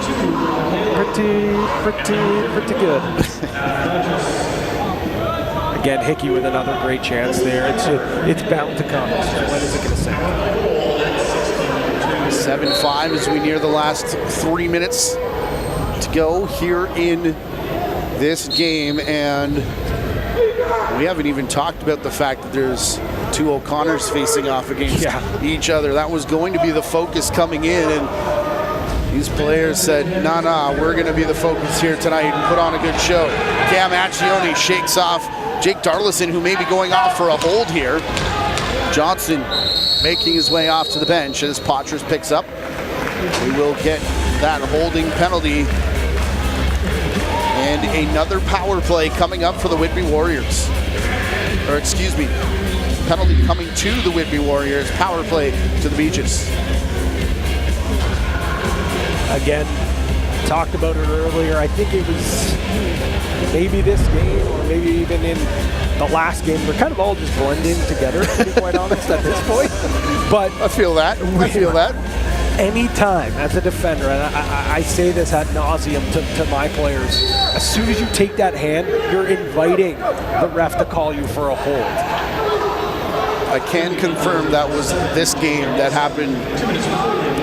Pretty good. Again, Hickey with another great chance there. It's bound to come. When is it going to sink? 7-5 as we near the last 3 minutes to go here in this game, and we haven't even talked about the fact that there's 2 O'Connors facing off against each other. That was going to be the focus coming in, and these players said, nah, we're going to be the focus here tonight and put on a good show. Cam Accioni shakes off Jake Darlison, who may be going off for a hold here. Johnson making his way off to the bench as Potras picks up. We will get that holding penalty. And another power play coming up for the Whitby Warriors. Or excuse me, penalty coming to the Whitby Warriors. Power play to the Beaches. Again, talked about it earlier. I think it was maybe this game or maybe even in the last game. They're kind of all just blending together, to be quite honest, at this point. But I feel that. I feel that. Anytime as a defender, and I say this ad nauseum to my players, as soon as you take that hand, you're inviting the ref to call you for a hold. I can confirm that was this game that happened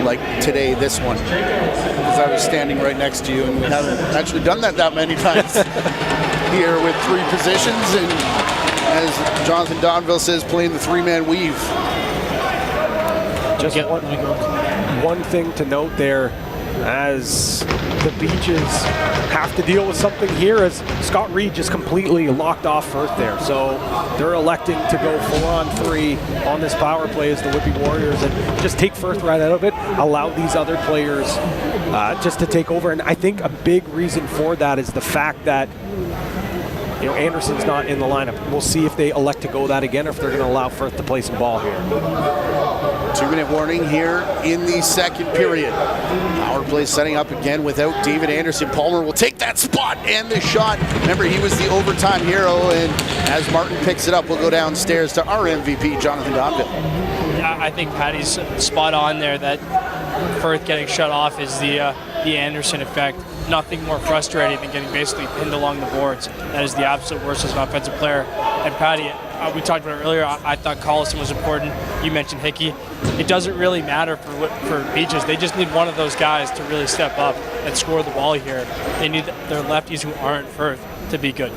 like today, this one. Because I was standing right next to you, and we haven't actually done that many times here with 3 positions, and as Jonathan Donville says, playing the 3-man weave. Just one thing to note there, as the Beaches have to deal with something here, as Scott Reed just completely locked off Firth there. So they're electing to go 4-on-3 on this power play as the Whitby Warriors and just take Firth right out of it, allow these other players just to take over. And I think a big reason for that is the fact that Anderson's not in the lineup. We'll see if they elect to go that again or if they're going to allow Firth to play some ball here. 2-minute warning here in the second period. Power play setting up again without David Anderson. Palmer will take that spot and the shot. Remember, he was the overtime hero, and as Martin picks it up, we'll go downstairs to our MVP, Jonathan Donville. Yeah, I think Patty's spot on there that Firth getting shut off is the Anderson effect. Nothing more frustrating than getting basically pinned along the boards. That is the absolute worst as an offensive player. And Patty, we talked about it earlier, I thought Collison was important. You mentioned Hickey. It doesn't really matter for Beaches. They just need one of those guys to really step up and score the ball here. They need their lefties who aren't Firth to be good.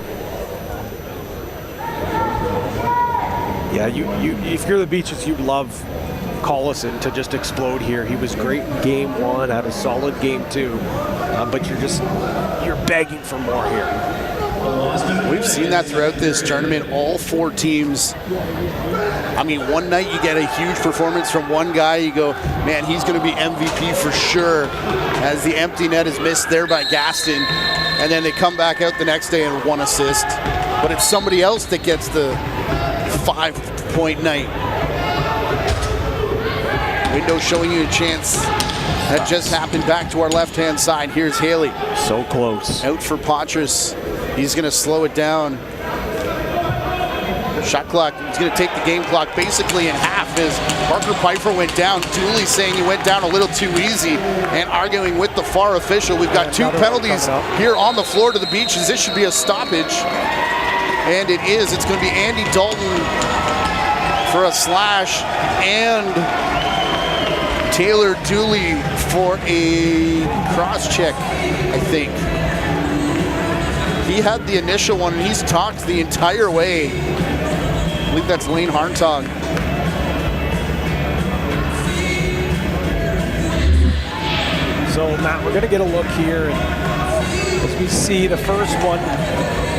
Yeah, if you're the Beaches, you'd love Collison to just explode here. He was great in game 1, had a solid game 2, but you're begging for more here. We've seen that throughout this tournament. All 4 teams, I mean, one night you get a huge performance from one guy, you go, man, he's going to be MVP for sure, as the empty net is missed there by Gaston, and then they come back out the next day and 1 assist. But it's somebody else that gets the 5-point night. Window showing you a chance. That just happened back to our left-hand side. Here's Haley. So close. Out for Potras. He's going to slow it down. Shot clock. He's going to take the game clock basically in half as Parker Pfeiffer went down. Dooley saying he went down a little too easy and arguing with the FAR official. We've got 2 penalties here on the floor to the Beaches. This should be a stoppage. And it is. It's going to be Andy Dalton for a slash and Taylor Dooley for a cross-check, I think. He had the initial one, and he's talked the entire way. I believe that's Lane Harntog. So, Matt, we're going to get a look here. As we see the first one.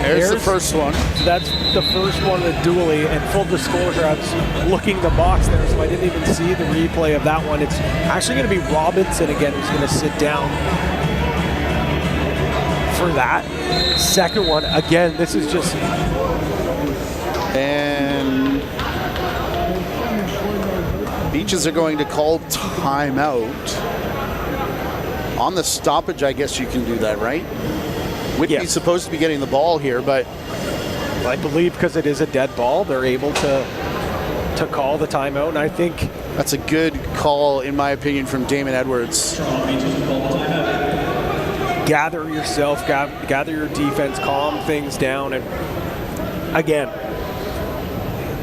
There's the first one. That's the first one with Dooley. And full disclosure, I was looking the box there, so I didn't even see the replay of that one. It's actually going to be Robinson again who's going to sit down for that. Second one, again, this is just... And Beaches are going to call timeout. On the stoppage, I guess you can do that, right? Whitby's supposed to be getting the ball here, but I believe because it is a dead ball, they're able to call the timeout, and I think that's a good call, in my opinion, from Damon Edwards. Gather yourself, gather your defense, calm things down, and again,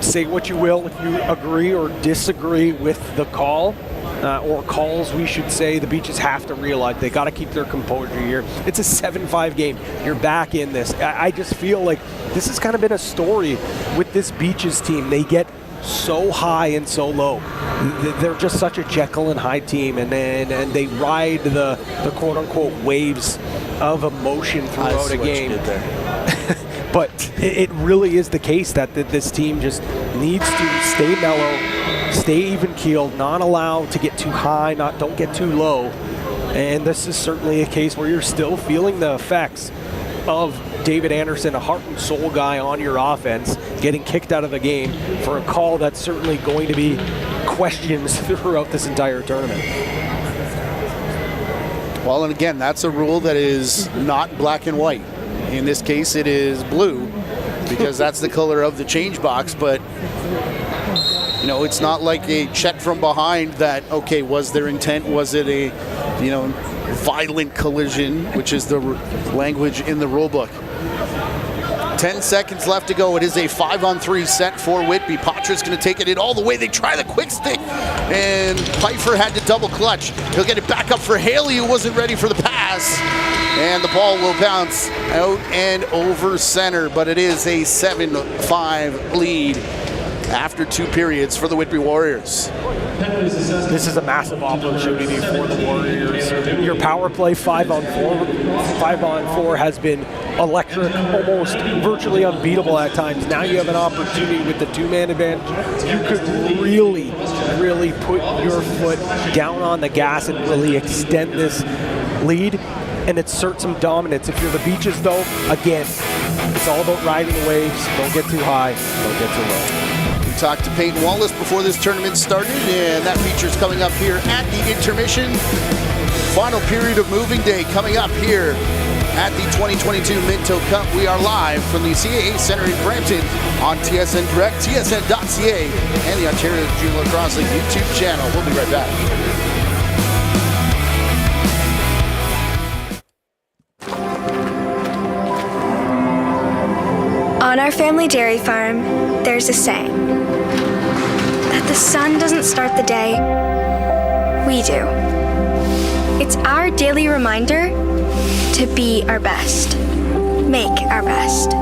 say what you will if you agree or disagree with the call. Or calls, we should say. The Beaches have to realize they got to keep their composure here. It's a 7-5 game. You're back in this. I just feel like this has kind of been a story with this Beaches team. They get so high and so low. They're just such a Jekyll and Hyde team, and they ride the quote-unquote waves of emotion throughout a game. but it really is the case that this team just needs to stay mellow, stay even-keeled, not allow to get too high, don't get too low. And this is certainly a case where you're still feeling the effects of David Anderson, a heart and soul guy on your offense, getting kicked out of the game for a call that's certainly going to be questions throughout this entire tournament. Well, and again, that's a rule that is not black and white. In this case, it is blue because that's the color of the change box. But, you know, it's not like a check from behind that, okay, was there intent? Was it a, you know, violent collision, which is the language in the rule book. 10 seconds left to go. It is a 5-on-3 set for Whitby. Patra's going to take it in all the way. They try the quick stick, and Pfeiffer had to double clutch. He'll get it back up for Haley, who wasn't ready for the pass, and the ball will bounce out and over center, but it is a 7-5 lead after 2 periods for the Whitby Warriors. This is a massive opportunity for the Warriors. Your power play 5-on-4 has been electric, almost virtually unbeatable at times. Now you have an opportunity with the 2-man advantage. You could really put your foot down on the gas and really extend this lead and assert some dominance. If you're the Beaches, though, again, it's all about riding the waves. Don't get too high, don't get too low. Talked to Peyton Wallace before this tournament started, and that feature's coming up here at the intermission. Final period of moving day coming up here at the 2022 Minto Cup. We are live from the CAA Center in Brampton on TSN Direct, tsn.ca, and the Ontario Junior Lacrosse League YouTube channel. We'll be right back. On our family dairy farm, there's a saying that the sun doesn't start the day, we do. It's our daily reminder to be our best, make our best.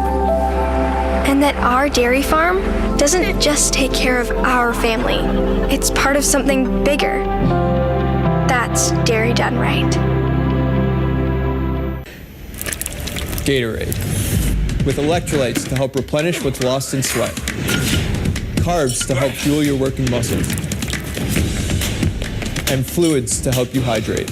And that our dairy farm doesn't just take care of our family, it's part of something bigger. That's dairy done right. Gatorade, with electrolytes to help replenish what's lost in sweat, carbs to help fuel your working muscles, and fluids to help you hydrate.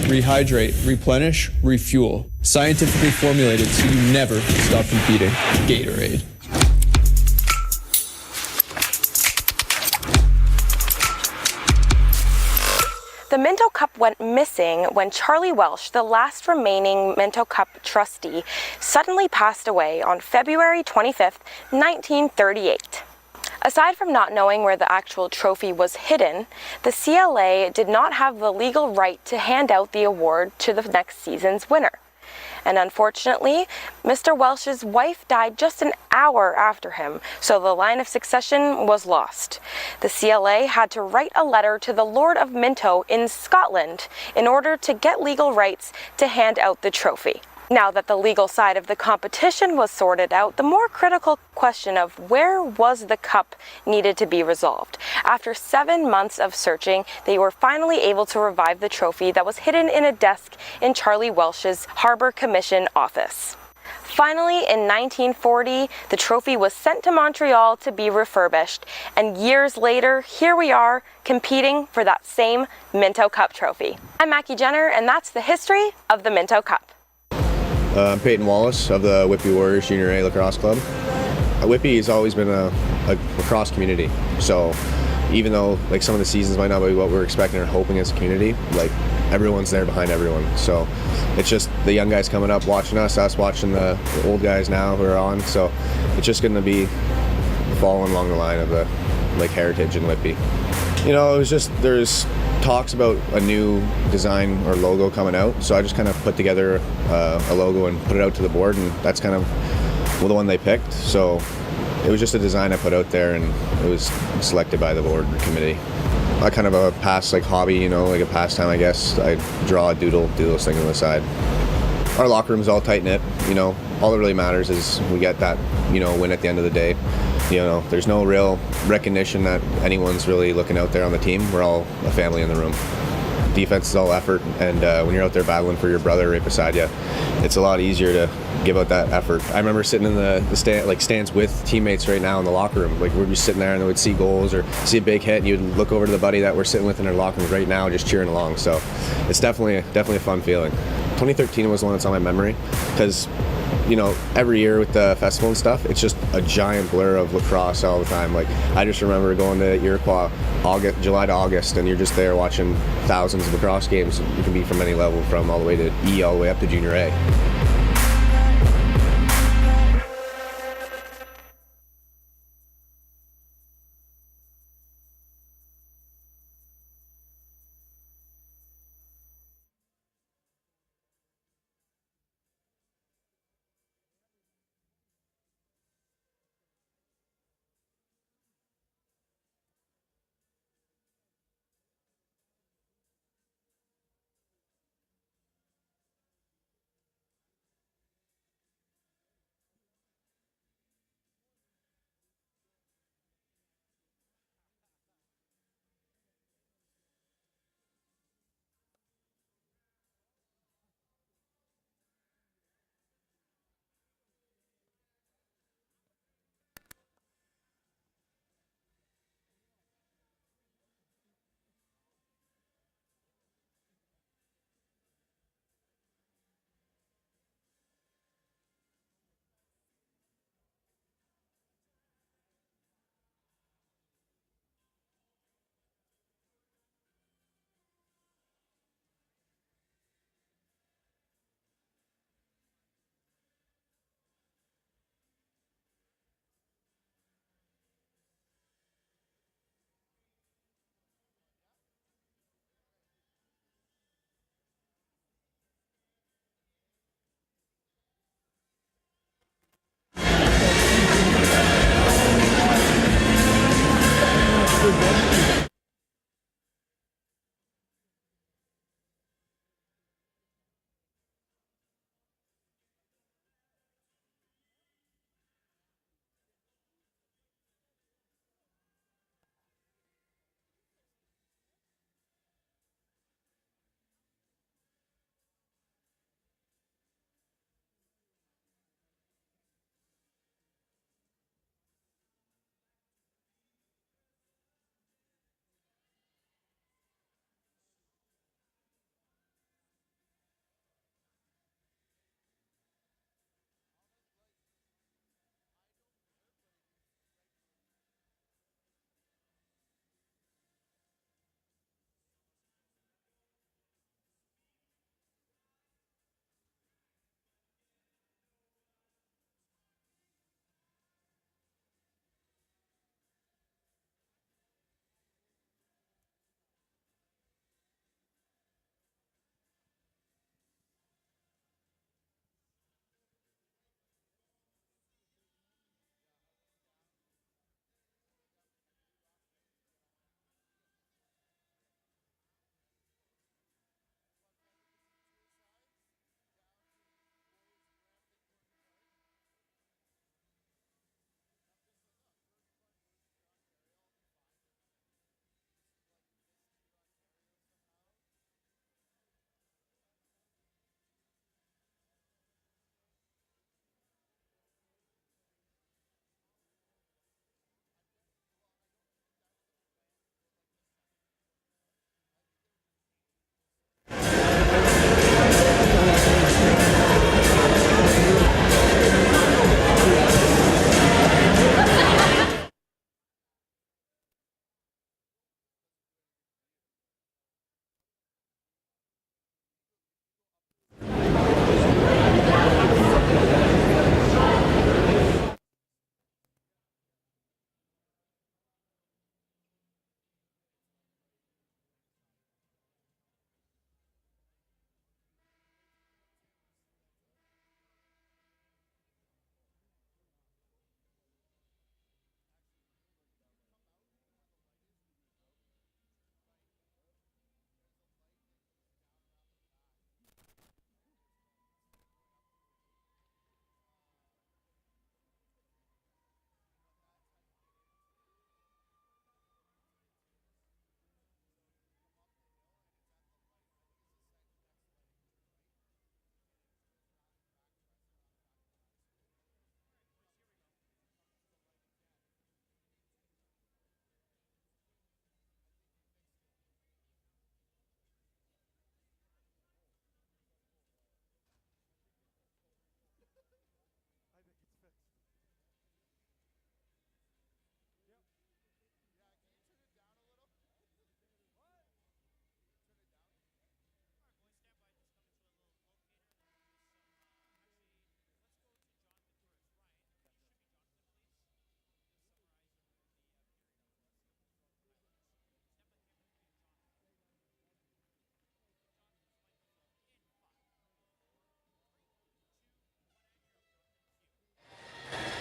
Rehydrate, replenish, refuel. Scientifically formulated so you never stop competing. Gatorade. The Minto Cup went missing when Charlie Welsh, the last remaining Minto Cup trustee, suddenly passed away on February 25th, 1938. Aside from not knowing where the actual trophy was hidden, the CLA did not have the legal right to hand out the award to the next season's winner. And unfortunately, Mr. Welsh's wife died just an hour after him, so the line of succession was lost. The CLA had to write a letter to the Lord of Minto in Scotland in order to get legal rights to hand out the trophy. Now that the legal side of the competition was sorted out, the more critical question of where was the cup needed to be resolved. After 7 months of searching, they were finally able to revive the trophy that was hidden in a desk in Charlie Welsh's Harbour Commission office. Finally, in 1940, the trophy was sent to Montreal to be refurbished, and years later, here we are, competing for that same Minto Cup trophy. I'm Mackie Jenner, and that's the history of the Minto Cup. I'm Peyton Wallace of the Whitby Warriors Junior A Lacrosse Club. Whitby has always been a lacrosse community, so even though like some of the seasons might not be what we're expecting or hoping as a community, like everyone's there behind everyone. So it's just the young guys coming up watching us watching the old guys now who are on. So it's just going to be following along the line of the like heritage in Whitby. You know, it was just there's talks about a new design or logo coming out, so I just kind of put together a logo and put it out to the board, and that's kind of the one they picked. So it was just a design I put out there, and it was selected by the board committee. I kind of a past like hobby, you know, like a pastime, I guess. I draw, doodle, do those things on the side. Our locker room's all tight knit, you know. All that really matters is we get that, you know, win at the end of the day. there's no real recognition that anyone's really looking out there on the team. We're all a family in the room. Defense is all effort, and when you're out there battling for your brother right beside you, it's a lot easier to give out that effort. I remember sitting in the stands with teammates right now in the locker room. Like, we'd be sitting there and we'd see goals or see a big hit, and you'd look over to the buddy that we're sitting with in our locker room right now, just cheering along. So it's definitely a fun feeling. 2013 was one that's on my memory because, every year with the festival and stuff, it's just a giant blur of lacrosse all the time. Like, I just remember going to Iroquois July to August, and you're just there watching thousands of lacrosse games. You can be from any level, from all the way to E all the way up to Junior A.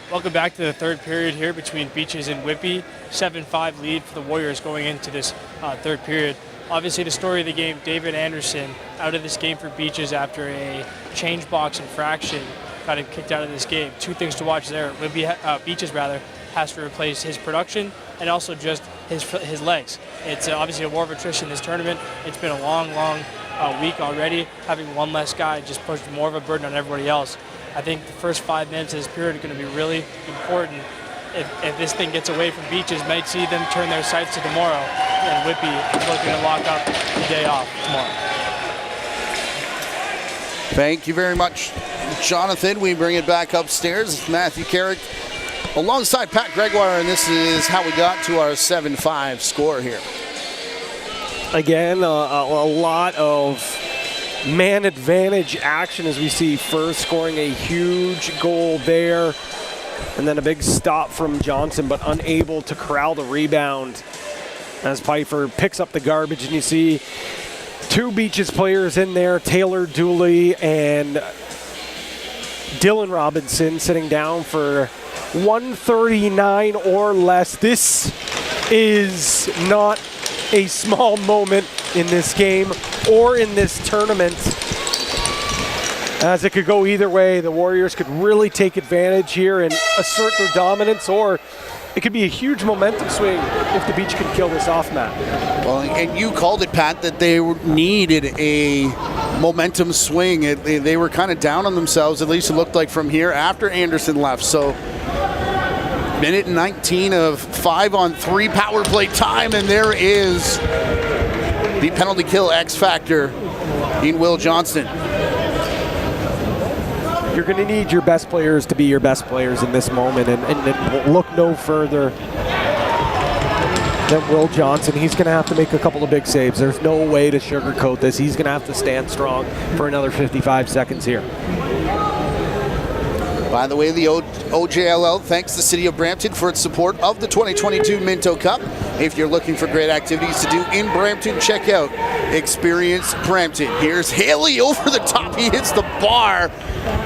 Welcome back to the third period here between Beaches and Whitby. 7-5 lead for the Warriors going into this third period. Obviously, the story of the game, David Anderson out of this game for Beaches after a change box infraction, got him kicked out of this game. Two things to watch there. Beaches has to replace his production and also just his legs. It's obviously a war of attrition this tournament. It's been a long week already. Having one less guy just pushed more of a burden on everybody else. I think the first 5 minutes of this period are going to be really important. If this thing gets away from Beaches, might see them turn their sights to tomorrow, and Whitby is looking to lock up the day off tomorrow. Thank you very much, Jonathan. We bring it back upstairs. It's Matthew Carrick alongside Pat Gregoire, and this is how we got to our 7-5 score here. Again, a lot of man advantage action as we see Firth scoring a huge goal there. And then a big stop from Johnson, but unable to corral the rebound as Pfeiffer picks up the garbage. And you see two Beaches players in there, Taylor Dooley and Dylan Robinson, sitting down for 139 or less. This is not a small moment in this game or in this tournament, as it could go either way. The Warriors could really take advantage here and assert their dominance, or it could be a huge momentum swing if the Beach can kill this off, Matt. Well, and you called it, Pat, that they needed a momentum swing. They were kind of down on themselves, at least it looked like from here after Anderson left. So minute 19 of 5-on-3 power play time, and there is the penalty kill X factor in Will Johnston. You're going to need your best players to be your best players in this moment, and look no further than Will Johnson. He's going to have to make a couple of big saves. There's no way to sugarcoat this. He's going to have to stand strong for another 55 seconds here. By the way, the OJLL thanks the City of Brampton for its support of the 2022 Minto Cup. If you're looking for great activities to do in Brampton, check out Experience Brampton. Here's Haley over the top. He hits the bar,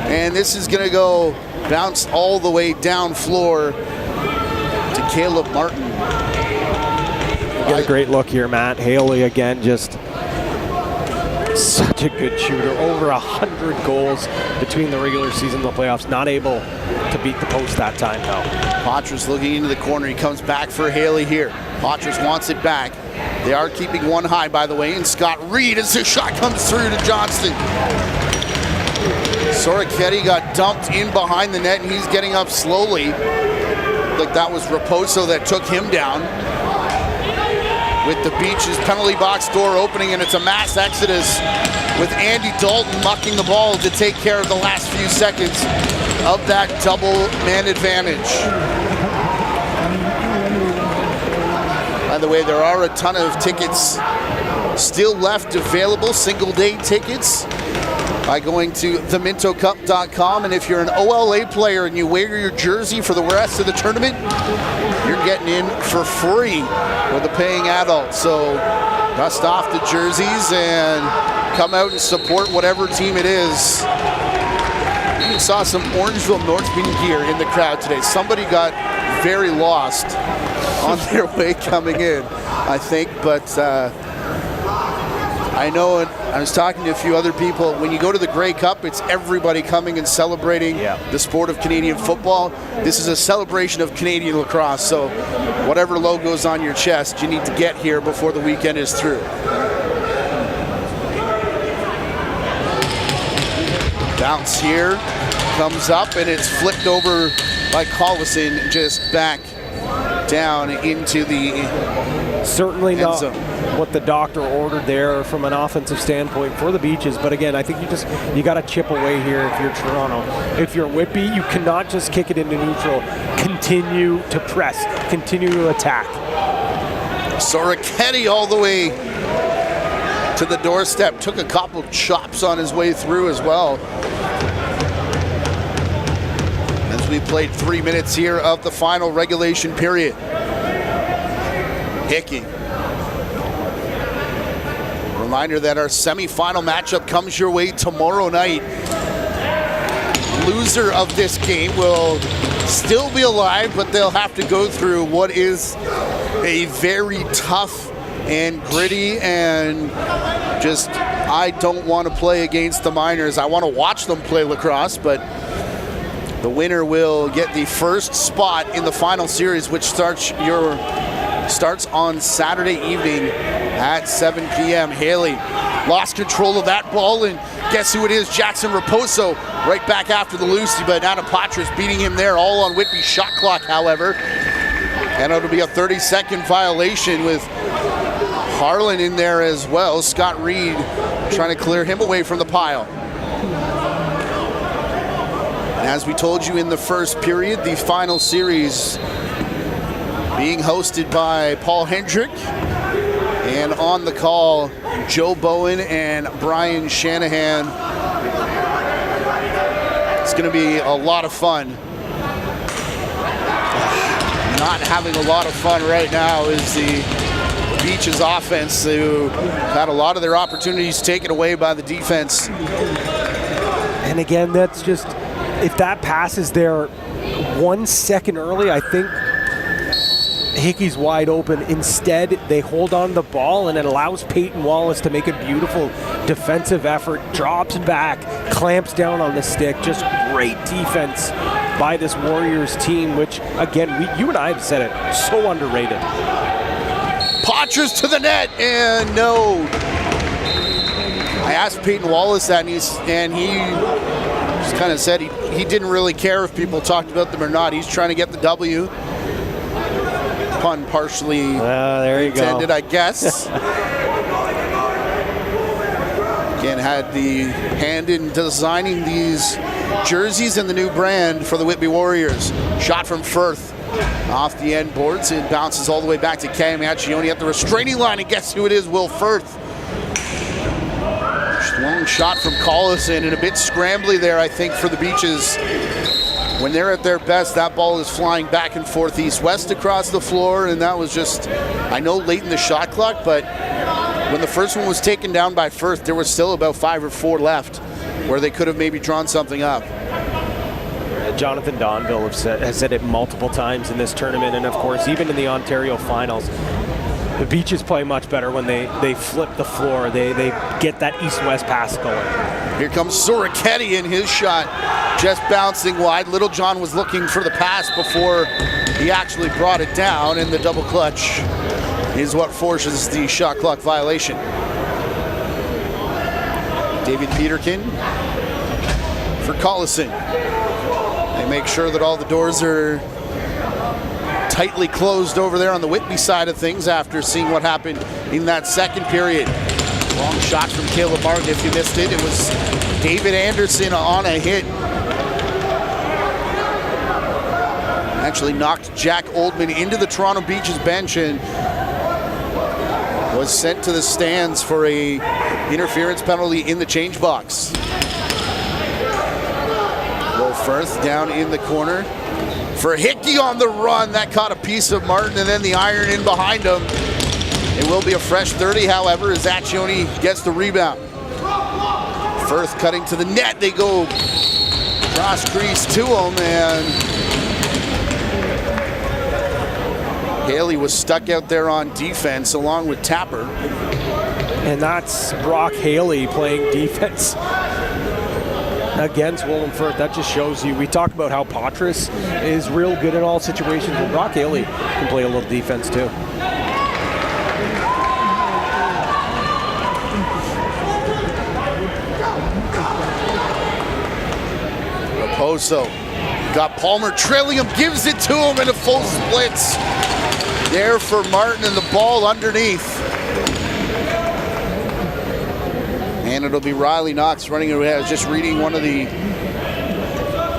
and this is going to go bounce all the way down floor to Caleb Martin. Get a great look here, Matt. Haley again, just such a good shooter. Over 100 goals between the regular season and the playoffs. Not able to beat the post that time, though. Potras looking into the corner. He comes back for Haley here. Potras wants it back. They are keeping one high, by the way, and Scott Reed as the shot comes through to Johnston. Soroketti got dumped in behind the net, and he's getting up slowly. Like that was Raposo that took him down. With the Beaches penalty box door opening, and it's a mass exodus with Andy Dalton mucking the ball to take care of the last few seconds of that double man advantage. By the way, there are a ton of tickets still left available, single day tickets, by going to themintocup.com. And if you're an OLA player and you wear your jersey for the rest of the tournament, you're getting in for free with a paying adult. So dust off the jerseys and come out and support whatever team it is. You saw some Orangeville Northman gear in the crowd today. Somebody got very lost on their way coming in, I think, but I know, and I was talking to a few other people, when you go to the Grey Cup, it's everybody coming and celebrating the sport of Canadian football. This is a celebration of Canadian lacrosse, so whatever logo's on your chest, you need to get here before the weekend is through. Bounce here, comes up, and it's flipped over by Collison, just back down into the certainly end not zone. What the doctor ordered there from an offensive standpoint for the Beaches, but again, I think you got to chip away here if you're Toronto. If you're Whitby, you cannot just kick it into neutral. Continue to press, continue to attack. Soroketti all the way to the doorstep, took a couple chops on his way through as well. As we played 3 minutes here of the final regulation period. Hickey. Reminder that our semifinal matchup comes your way tomorrow night. loser of this game will still be alive, but they'll have to go through what is a very tough and gritty and just, I don't want to play against the Miners. I want to watch them play lacrosse, but the winner will get the first spot in the final series, which starts on Saturday evening at 7 p.m. Haley lost control of that ball, and guess who it is? Jackson Raposo right back after the loosey, but Anna Patras beating him there, all on Whitby's shot clock, however. And it'll be a 30-second violation with Harlan in there as well. Scott Reed trying to clear him away from the pile. And as we told you in the first period, the final series being hosted by Paul Hendrick, and on the call, Joe Bowen and Brian Shanahan. It's going to be a lot of fun. Not having a lot of fun right now is the Beaches offense, who had a lot of their opportunities taken away by the defense. And again, that's just, if that pass is there 1 second early, I think Hickey's wide open. Instead, they hold on to the ball, and it allows Peyton Wallace to make a beautiful defensive effort, drops back, clamps down on the stick. Just great defense by this Warriors team, which, again, you and I have said it, so underrated. Patras to the net, and no. I asked Peyton Wallace that, and he just kind of said he didn't really care if people talked about them or not. He's trying to get the W. Pun partially there you intended, go. I guess. Again, had the hand in designing these jerseys and the new brand for the Whitby Warriors. Shot from Firth off the end boards. It bounces all the way back to Cam Accioni at the restraining line, and guess who it is? Will Firth. Long shot from Collison, and a bit scrambly there, I think, for the Beaches. When they're at their best, that ball is flying back and forth east-west across the floor, and that was just, I know, late in the shot clock, but when the first one was taken down by Firth, there was still about 5 or 4 left where they could have maybe drawn something up. Jonathan Donville has said it multiple times in this tournament, and of course, even in the Ontario finals, the Beaches play much better when they flip the floor. They get that east-west pass going. Here comes Soroketti in his shot, just bouncing wide. Little John was looking for the pass before he actually brought it down, and the double clutch is what forces the shot clock violation. David Peterkin for Collison. They make sure that all the doors are tightly closed over there on the Whitby side of things after seeing what happened in that second period. Long shot from Caleb Martin. If you missed it, it was David Anderson on a hit. Actually knocked Jack Oldman into the Toronto Beaches bench and was sent to the stands for a interference penalty in the change box. Will Firth down in the corner for Hickey on the run. That caught a piece of Martin, and then the iron in behind him. It will be a fresh 30, however, as Accioni gets the rebound. Firth cutting to the net. They go cross crease to him, and Haley was stuck out there on defense along with Tapper. And that's Brock Haley playing defense against Willem Firth. That just shows you, we talked about how Patras is real good in all situations, but Brock Haley can play a little defense too. Raposo got Palmer trailing him, gives it to him in a full splits. There for Martin, and the ball underneath. And it'll be Riley Knox running away. I was just reading one of the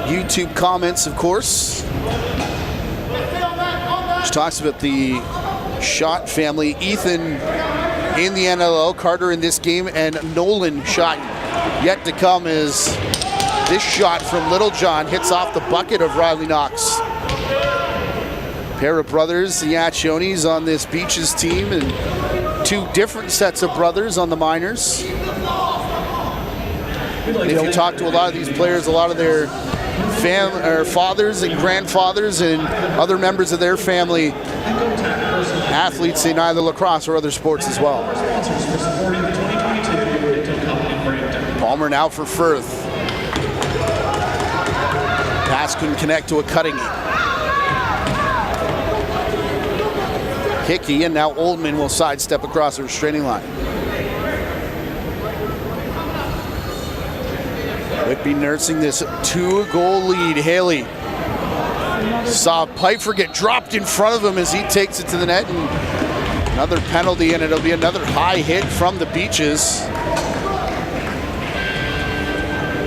YouTube comments, of course, which talks about the Shot family. Ethan in the NLL, Carter in this game, and Nolan shot yet to come as this shot from Little John hits off the bucket of Riley Knox. Pair of brothers, the Accionis on this Beaches team, and 2 different sets of brothers on the Miners. If you talk to a lot of these players, a lot of their fathers and grandfathers and other members of their family, athletes in either lacrosse or other sports as well. Palmer now for Firth. Pass couldn't connect to a cutting. Hickey, and now Oldman will sidestep across the restraining line. Whitby nursing this 2-goal lead. Haley saw Pfeiffer get dropped in front of him as he takes it to the net, and another penalty, and it'll be another high hit from the Beaches,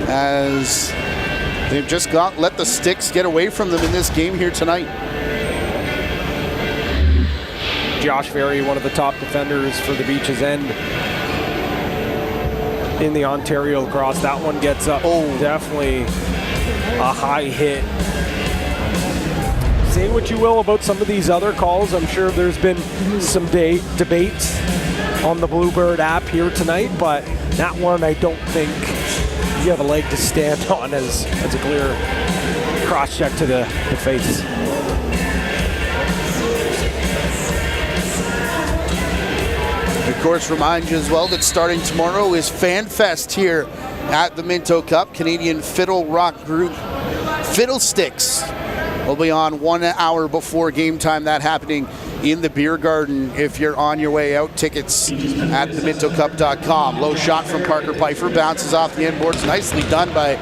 as they've just let the sticks get away from them in this game here tonight. Josh Ferry, one of the top defenders for the Beaches end in the Ontario Lacrosse. That one gets up. Oh, definitely a high hit. Say what you will about some of these other calls. I'm sure there's been some debates on the Bluebird app here tonight, but that one I don't think you have a leg to stand on as a clear cross check to the face. Of course, remind you as well that starting tomorrow is Fan Fest here at the Minto Cup. Canadian fiddle rock group Fiddlesticks will be on 1 hour before game time. That happening in the beer garden. If you're on your way out, tickets at themintocup.com. Low shot from Parker Pfeiffer, bounces off the end boards. Nicely done by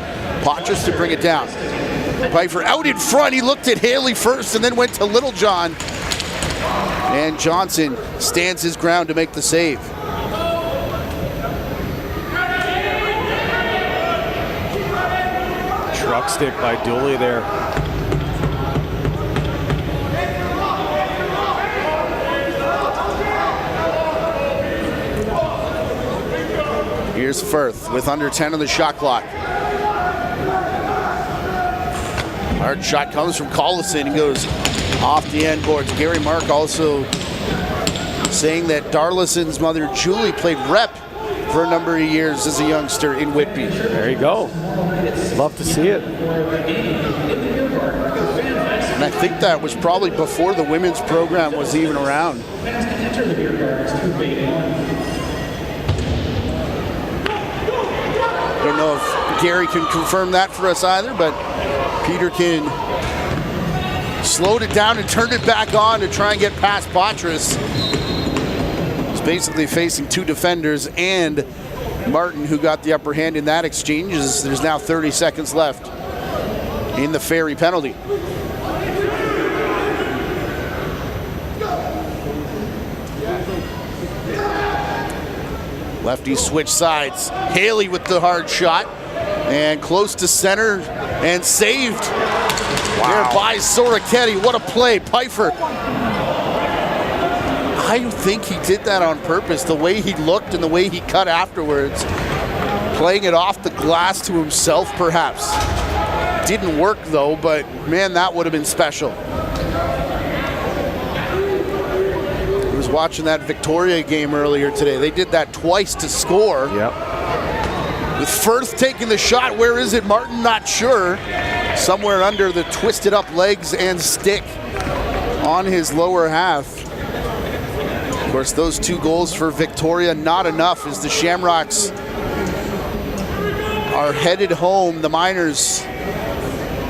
Potras to bring it down. Pfeiffer out in front. He looked at Haley first and then went to Littlejohn. And Johnson stands his ground to make the save. Truck stick by Dooley there. Here's Firth with under 10 on the shot clock. Hard shot comes from Collison and goes off the end boards. Gary Mark also saying that Darlison's mother, Julie, played rep for a number of years as a youngster in Whitby. There you go. Love to see it. And I think that was probably before the women's program was even around. I don't know if Gary can confirm that for us either, but Peterkin slowed it down and turned it back on to try and get past Potras. He's basically facing two defenders and Martin, who got the upper hand in that exchange. There's now 30 seconds left in the Ferry penalty. Lefty switch sides. Haley with the hard shot and close to center and saved. Wow. There by Soroketti. What a play. Pfeiffer. I think he did that on purpose. The way he looked and the way he cut afterwards. Playing it off the glass to himself, perhaps. Didn't work though, but man, that would have been special. I was watching that Victoria game earlier today. They did that twice to score. Yep. With Firth taking the shot, where is it? Martin not sure. Somewhere under the twisted up legs and stick on his lower half. Of course, those 2 goals for Victoria, not enough as the Shamrocks are headed home. The Miners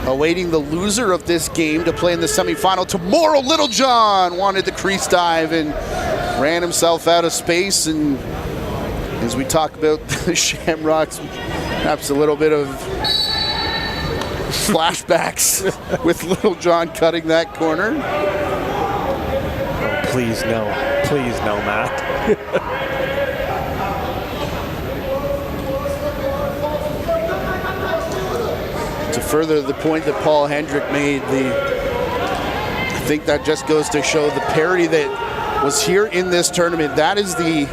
awaiting the loser of this game to play in the semifinal tomorrow. Littlejohn wanted the crease dive and ran himself out of space. And as we talk about the Shamrocks, perhaps a little bit of flashbacks with Littlejohn cutting that corner. Oh, please no. Please no, Matt. To further the point that Paul Hendrick made, I think that just goes to show the parity that was here in this tournament. That is the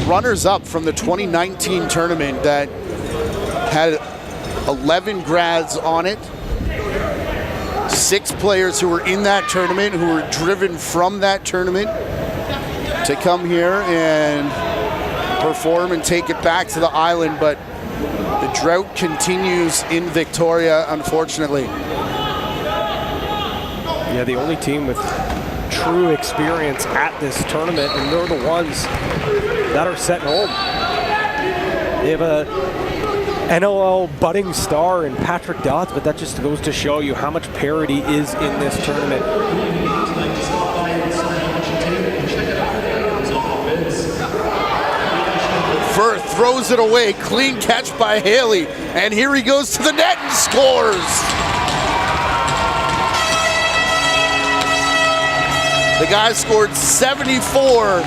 runners-up from the 2019 tournament that had 11 grads on it. 6 players who were in that tournament, who were driven from that tournament to come here and perform and take it back to the island. But the drought continues in Victoria, unfortunately. Yeah, the only team with true experience at this tournament, and they're the ones that are setting home. They have a NLL budding star in Patrick Dodds, but that just goes to show you how much parity is in this tournament. Firth throws it away, clean catch by Haley, and here he goes to the net and scores. The guy scored 74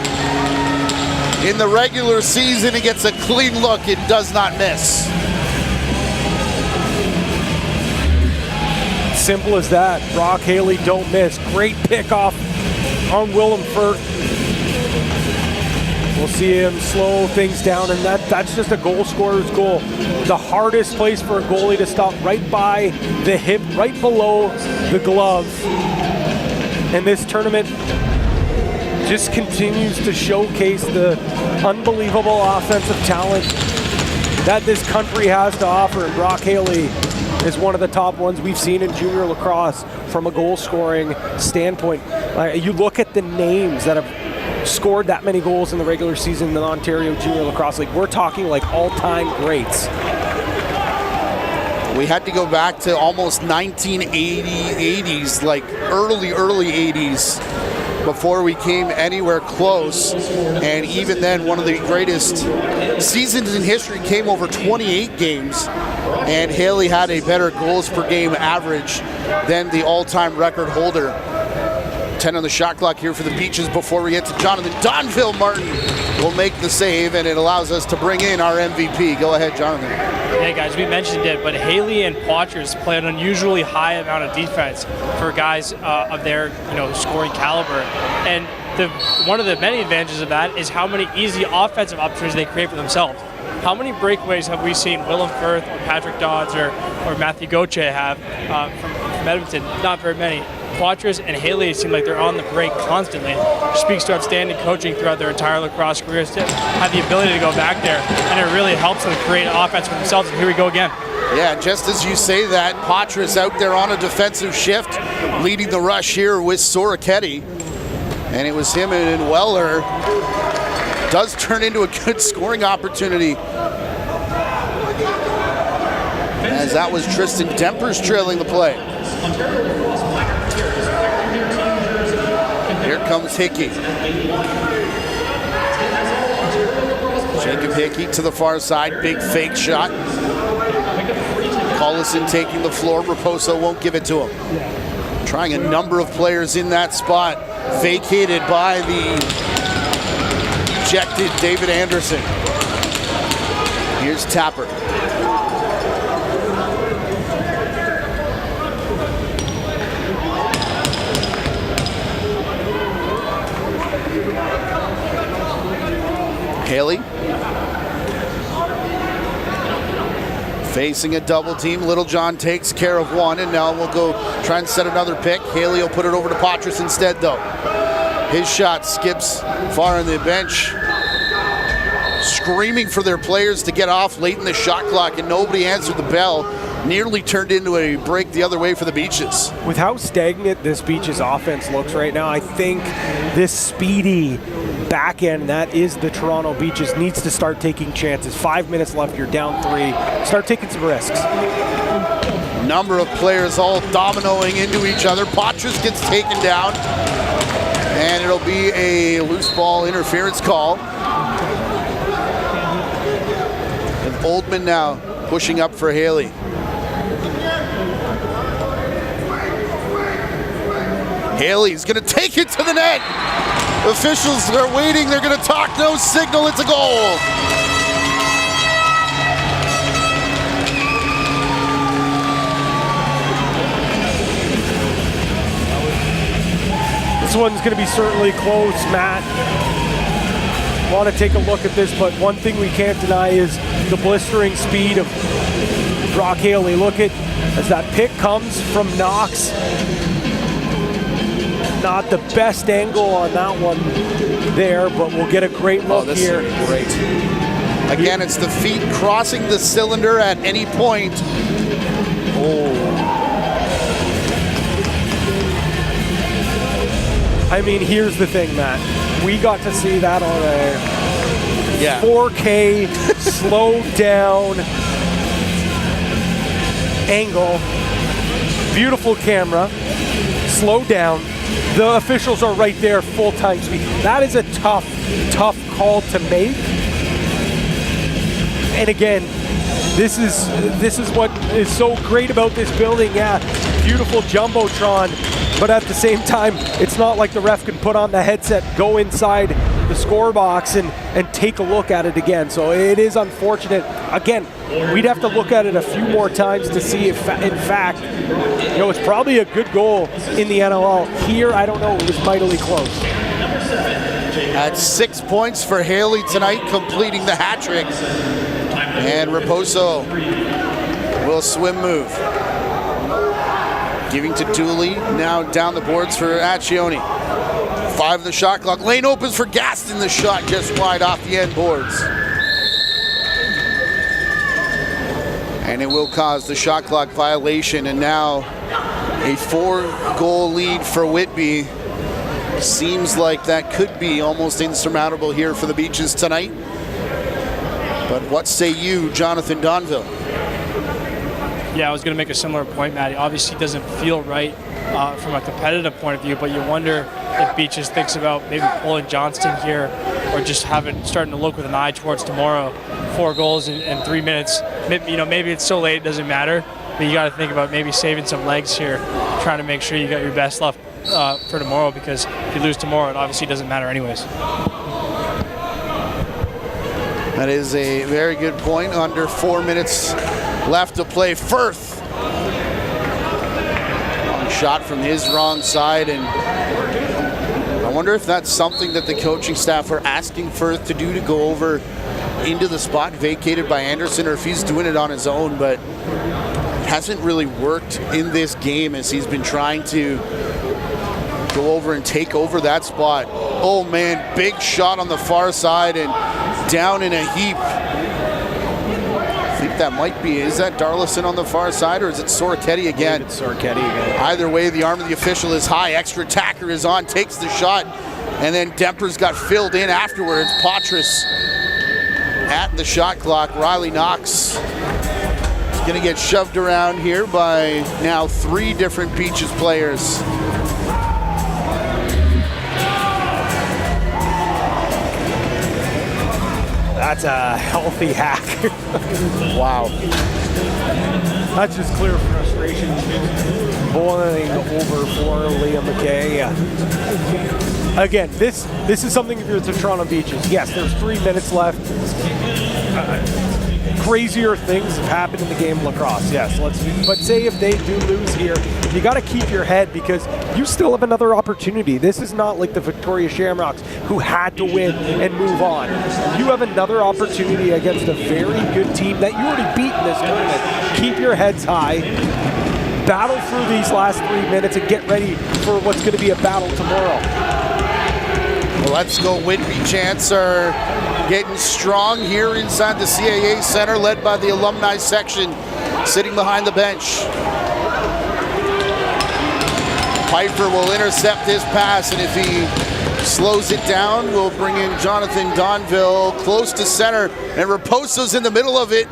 in the regular season. He gets a clean look and does not miss. Simple as that. Brock Haley don't miss. Great pickoff on Willem Firth. We'll see him slow things down, and that's just a goal scorer's goal. The hardest place for a goalie to stop, right by the hip, right below the glove. And this tournament just continues to showcase the unbelievable offensive talent that this country has to offer. And Brock Haley is one of the top ones we've seen in junior lacrosse from a goal scoring standpoint. You look at the names that have scored that many goals in the regular season in the Ontario Junior Lacrosse League. We're talking like all-time greats. We had to go back to almost 1980s, like early 80s, before we came anywhere close. And even then, one of the greatest seasons in history came over 28 games. And Haley had a better goals per game average than the all-time record holder. 10 on the shot clock here for the Beaches before we get to Jonathan. Donville Martin will make the save, and it allows us to bring in our MVP. Go ahead, Jonathan. Yeah, guys, we mentioned it, but Haley and Poitras play an unusually high amount of defense for guys of their scoring caliber. And one of the many advantages of that is how many easy offensive opportunities they create for themselves. How many breakaways have we seen Willem Firth or Patrick Dodds or Matthew Gauthier have from Edmonton? Not very many. Poitras and Haley seem like they're on the break constantly. Which speaks to outstanding coaching throughout their entire lacrosse careers to have the ability to go back there, and it really helps them create offense for themselves. And here we go again. Yeah, just as you say that, Poitras out there on a defensive shift, leading the rush here with Soroketti. And it was him and Weller. Does turn into a good scoring opportunity, as that was Tristan Dempers trailing the play. Here comes Hickey. Jacob Hickey to the far side, big fake shot. Collison taking the floor, Raposo won't give it to him. Trying a number of players in that spot, vacated by the ejected David Anderson. Here's Tapper. Haley facing a double team. Littlejohn takes care of one, and now we'll go try and set another pick. Haley will put it over to Poitras instead, though. His shot skips far on the bench. Screaming for their players to get off late in the shot clock, and nobody answered the bell. Nearly turned into a break the other way for the Beaches. With how stagnant this Beaches offense looks right now, I think this speedy back end that is the Toronto Beaches needs to start taking chances. 5 minutes left, you're down 3. Start taking some risks. Number of players all dominoing into each other. Poitras gets taken down, and it'll be a loose ball interference call. And Oldman now pushing up for Haley. Haley's going to take it to the net. Officials are waiting. They're going to talk. No signal. It's a goal. This one's going to be certainly close, Matt. Want to take a look at this, but one thing we can't deny is the blistering speed of Brock Haley. Look at as that pick comes from Knox. Not the best angle on that one there, but we'll get a great look here. Great. Again, it's the feet crossing the cylinder at any point. I mean, here's the thing, Matt. We got to see that on a 4K slowed down angle. Beautiful camera. Slow down. The officials are right there, full-time speed. That is a tough call to make. And again, this is what is so great about this building. Yeah, beautiful jumbotron, but at the same time, it's not like the ref can put on the headset, go inside the score box and take a look at it again. So it is unfortunate. Again, we'd have to look at it a few more times to see if, in fact, it's probably a good goal in the NLL. Here, I don't know, it was mightily close. At 6 points for Haley tonight, completing the hat trick. And Raposo will swim move. Giving to Dooley, now down the boards for Accioni. 5 of the shot clock. Lane opens for Gaston, the shot just wide off the end boards. And it will cause the shot clock violation, and now a 4-goal lead for Whitby. Seems like that could be almost insurmountable here for the Beaches tonight. But what say you, Jonathan Donville? Yeah, I was going to make a similar point, Matty. Obviously, it doesn't feel right from a competitive point of view, but you wonder if Beaches thinks about maybe pulling Johnston here or just starting to look with an eye towards tomorrow. 4 goals in 3 minutes. Maybe it's so late it doesn't matter, but you got to think about maybe saving some legs here, trying to make sure you got your best left for tomorrow, because if you lose tomorrow, it obviously doesn't matter anyways. That is a very good point. Under 4 minutes left to play. Firth. Long shot from his wrong side, and I wonder if that's something that the coaching staff are asking Firth to do, to go over into the spot vacated by Anderson, or if he's doing it on his own. But it hasn't really worked in this game as he's been trying to go over and take over that spot. Oh man, big shot on the far side and down in a heap. I think that might be, is that Darlison on the far side, or is it Soroketti again? It's Soroketti again. Either way, the arm of the official is high. Extra attacker is on, takes the shot, and then Demper's got filled in afterwards. Patras at the shot clock. Riley Knox is going to get shoved around here by now 3 different Beaches players. That's a healthy hack. Wow. That's just clear frustration boiling over for Liam McKay. Again, this is something for the Toronto Beaches. Yes, there's 3 minutes left. Crazier things have happened in the game of lacrosse. Yes, but say if they do lose here, you got to keep your head, because you still have another opportunity. This is not like the Victoria Shamrocks who had to win and move on. You have another opportunity against a very good team that you already beat in this tournament. Keep your heads high. Battle through these last 3 minutes and get ready for what's going to be a battle tomorrow. Well, let's go Whitby. Chants are getting strong here inside the CAA Center, led by the alumni section sitting behind the bench. Piper will intercept this pass, and if he slows it down, we'll bring in Jonathan Donville close to center, and Raposo's in the middle of it.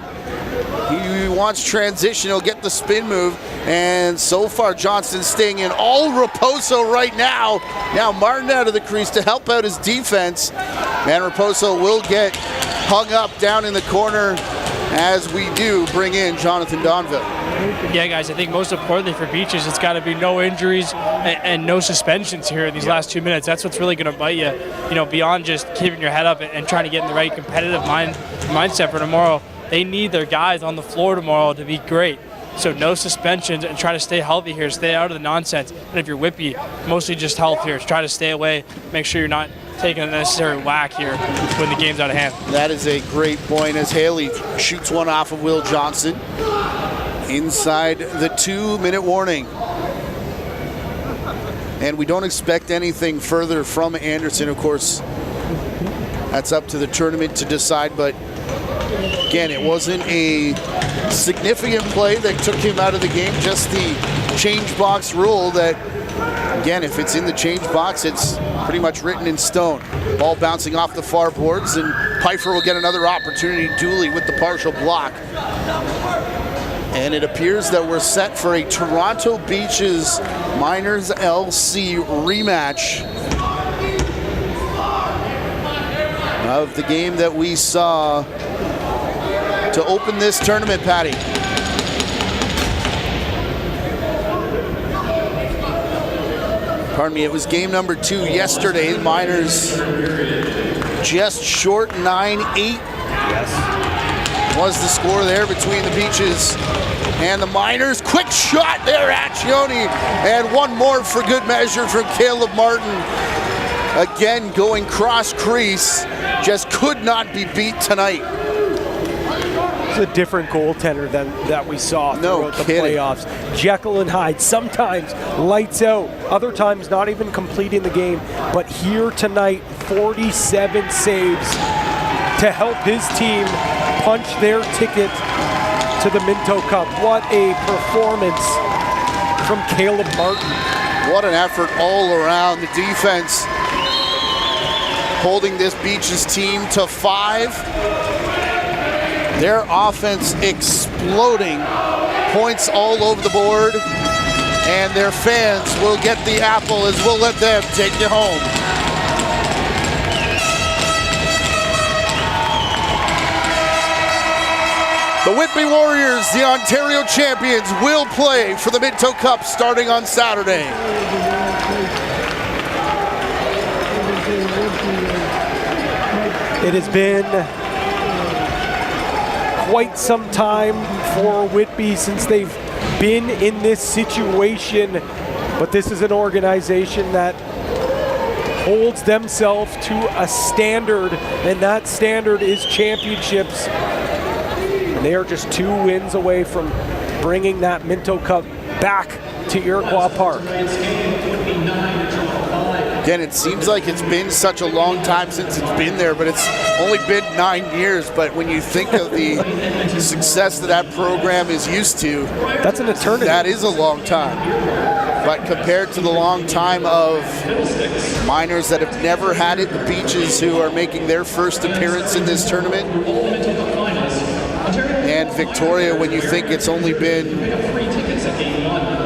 He wants transition, he'll get the spin move, and so far Johnston staying in all Raposo right now. Now Martin out of the crease to help out his defense, and Raposo will get hung up down in the corner as we do bring in Jonathan Donville. Yeah, guys, I think most importantly for Beaches, it's got to be no injuries and no suspensions here in these last 2 minutes. That's what's really going to bite you, beyond just keeping your head up and trying to get in the right competitive mindset for tomorrow. They need their guys on the floor tomorrow to be great. So no suspensions, and try to stay healthy here. Stay out of the nonsense. And if you're Whitby, mostly just health here. Try to stay away. Make sure you're not taking a necessary whack here when the game's out of hand. That is a great point as Haley shoots one off of Will Johnson inside the 2-minute warning. And we don't expect anything further from Anderson, of course. That's up to the tournament to decide, but Again, it wasn't a significant play that took him out of the game, just the change box rule that, again, if it's in the change box, it's pretty much written in stone. Ball bouncing off the far boards, and Pfeiffer will get another opportunity. Dooley with the partial block. And it appears that we're set for a Toronto Beaches Miners LC rematch of the game that we saw to open this tournament, Patty. Pardon me, it was game number 2 yesterday. The Miners just short 9-8. Yes. Was the score there between the Beaches and the Miners. Quick shot there, Accioni. And one more for good measure from Caleb Martin. Again, going cross crease. Just could not be beat tonight. It's a different goaltender than that we saw throughout the playoffs. Jekyll and Hyde, sometimes lights out, other times not even completing the game. But here tonight, 47 saves to help his team punch their ticket to the Minto Cup. What a performance from Caleb Martin. What an effort all around. The defense holding this Beaches team to 5. Their offense exploding, points all over the board, and their fans will get the apple as we'll let them take you home. The Whitby Warriors, the Ontario champions, will play for the Minto Cup starting on Saturday. It has been quite some time for Whitby since they've been in this situation, but this is an organization that holds themselves to a standard, and that standard is championships. And they are just 2 wins away from bringing that Minto Cup back to Iroquois Park. Again, it seems like it's been such a long time since it's been there, but it's only been 9 years. But when you think of the success that program is used to, that's an eternity. That is a long time. But compared to the long time of Miners that have never had it, the Beaches who are making their first appearance in this tournament, and Victoria, when you think it's only been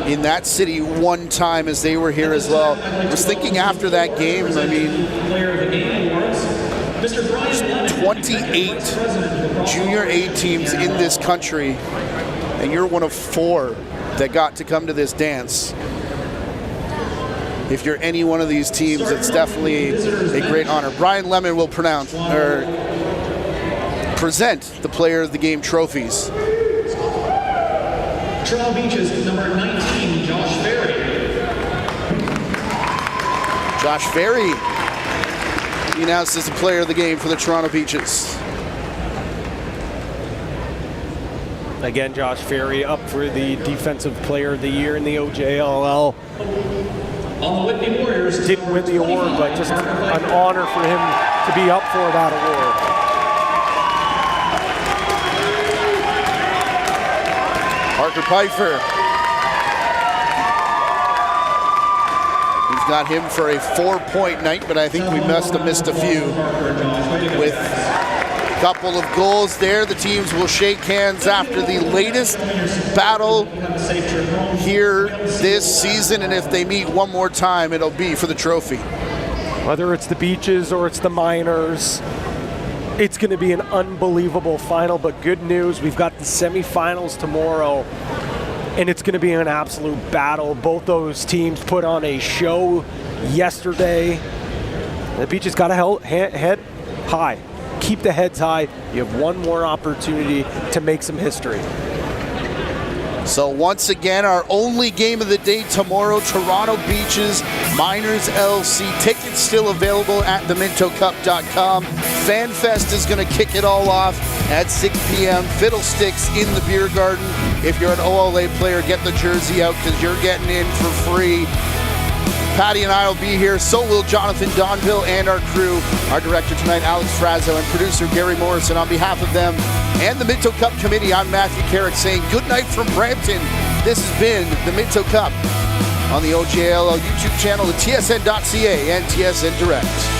in that city 1 time as they were here as well. I was thinking after that game, I mean, 28 junior A teams in this country, and you're one of 4 that got to come to this dance. If you're any one of these teams, it's definitely a great honor. Brian Lemon will present the Player of the Game trophies. Toronto Beaches, number 19, Josh Ferry. Josh Ferry, he announced as the Player of the Game for the Toronto Beaches. Again, Josh Ferry up for the Defensive Player of the Year in the OJLL. On the Whitby Warriors, didn't win the award, but just an honor for him to be up for that award. Parker Pfeiffer. We've got him for a 4-point night, but I think we must have missed a few. With a couple of goals there, the teams will shake hands after the latest battle here this season, and if they meet one more time, it'll be for the trophy. Whether it's the Beaches or it's the Miners, it's going to be an unbelievable final, but good news, we've got the semifinals tomorrow, and it's going to be an absolute battle. Both those teams put on a show yesterday. The Beaches got to head high. Keep the heads high. You have one more opportunity to make some history. So once again, our only game of the day tomorrow, Toronto Beaches, Miners LC. Tickets still available at themintocup.com. FanFest is going to kick it all off at 6 p.m. Fiddlesticks in the beer garden. If you're an OLA player, get the jersey out because you're getting in for free. Patty and I will be here. So will Jonathan Donville and our crew. Our director tonight, Alex Frazzo, and producer Gary Morrison. On behalf of them and the Minto Cup Committee, I'm Matthew Carrick saying good night from Brampton. This has been the Minto Cup on the OJLL YouTube channel, the TSN.ca and TSN Direct.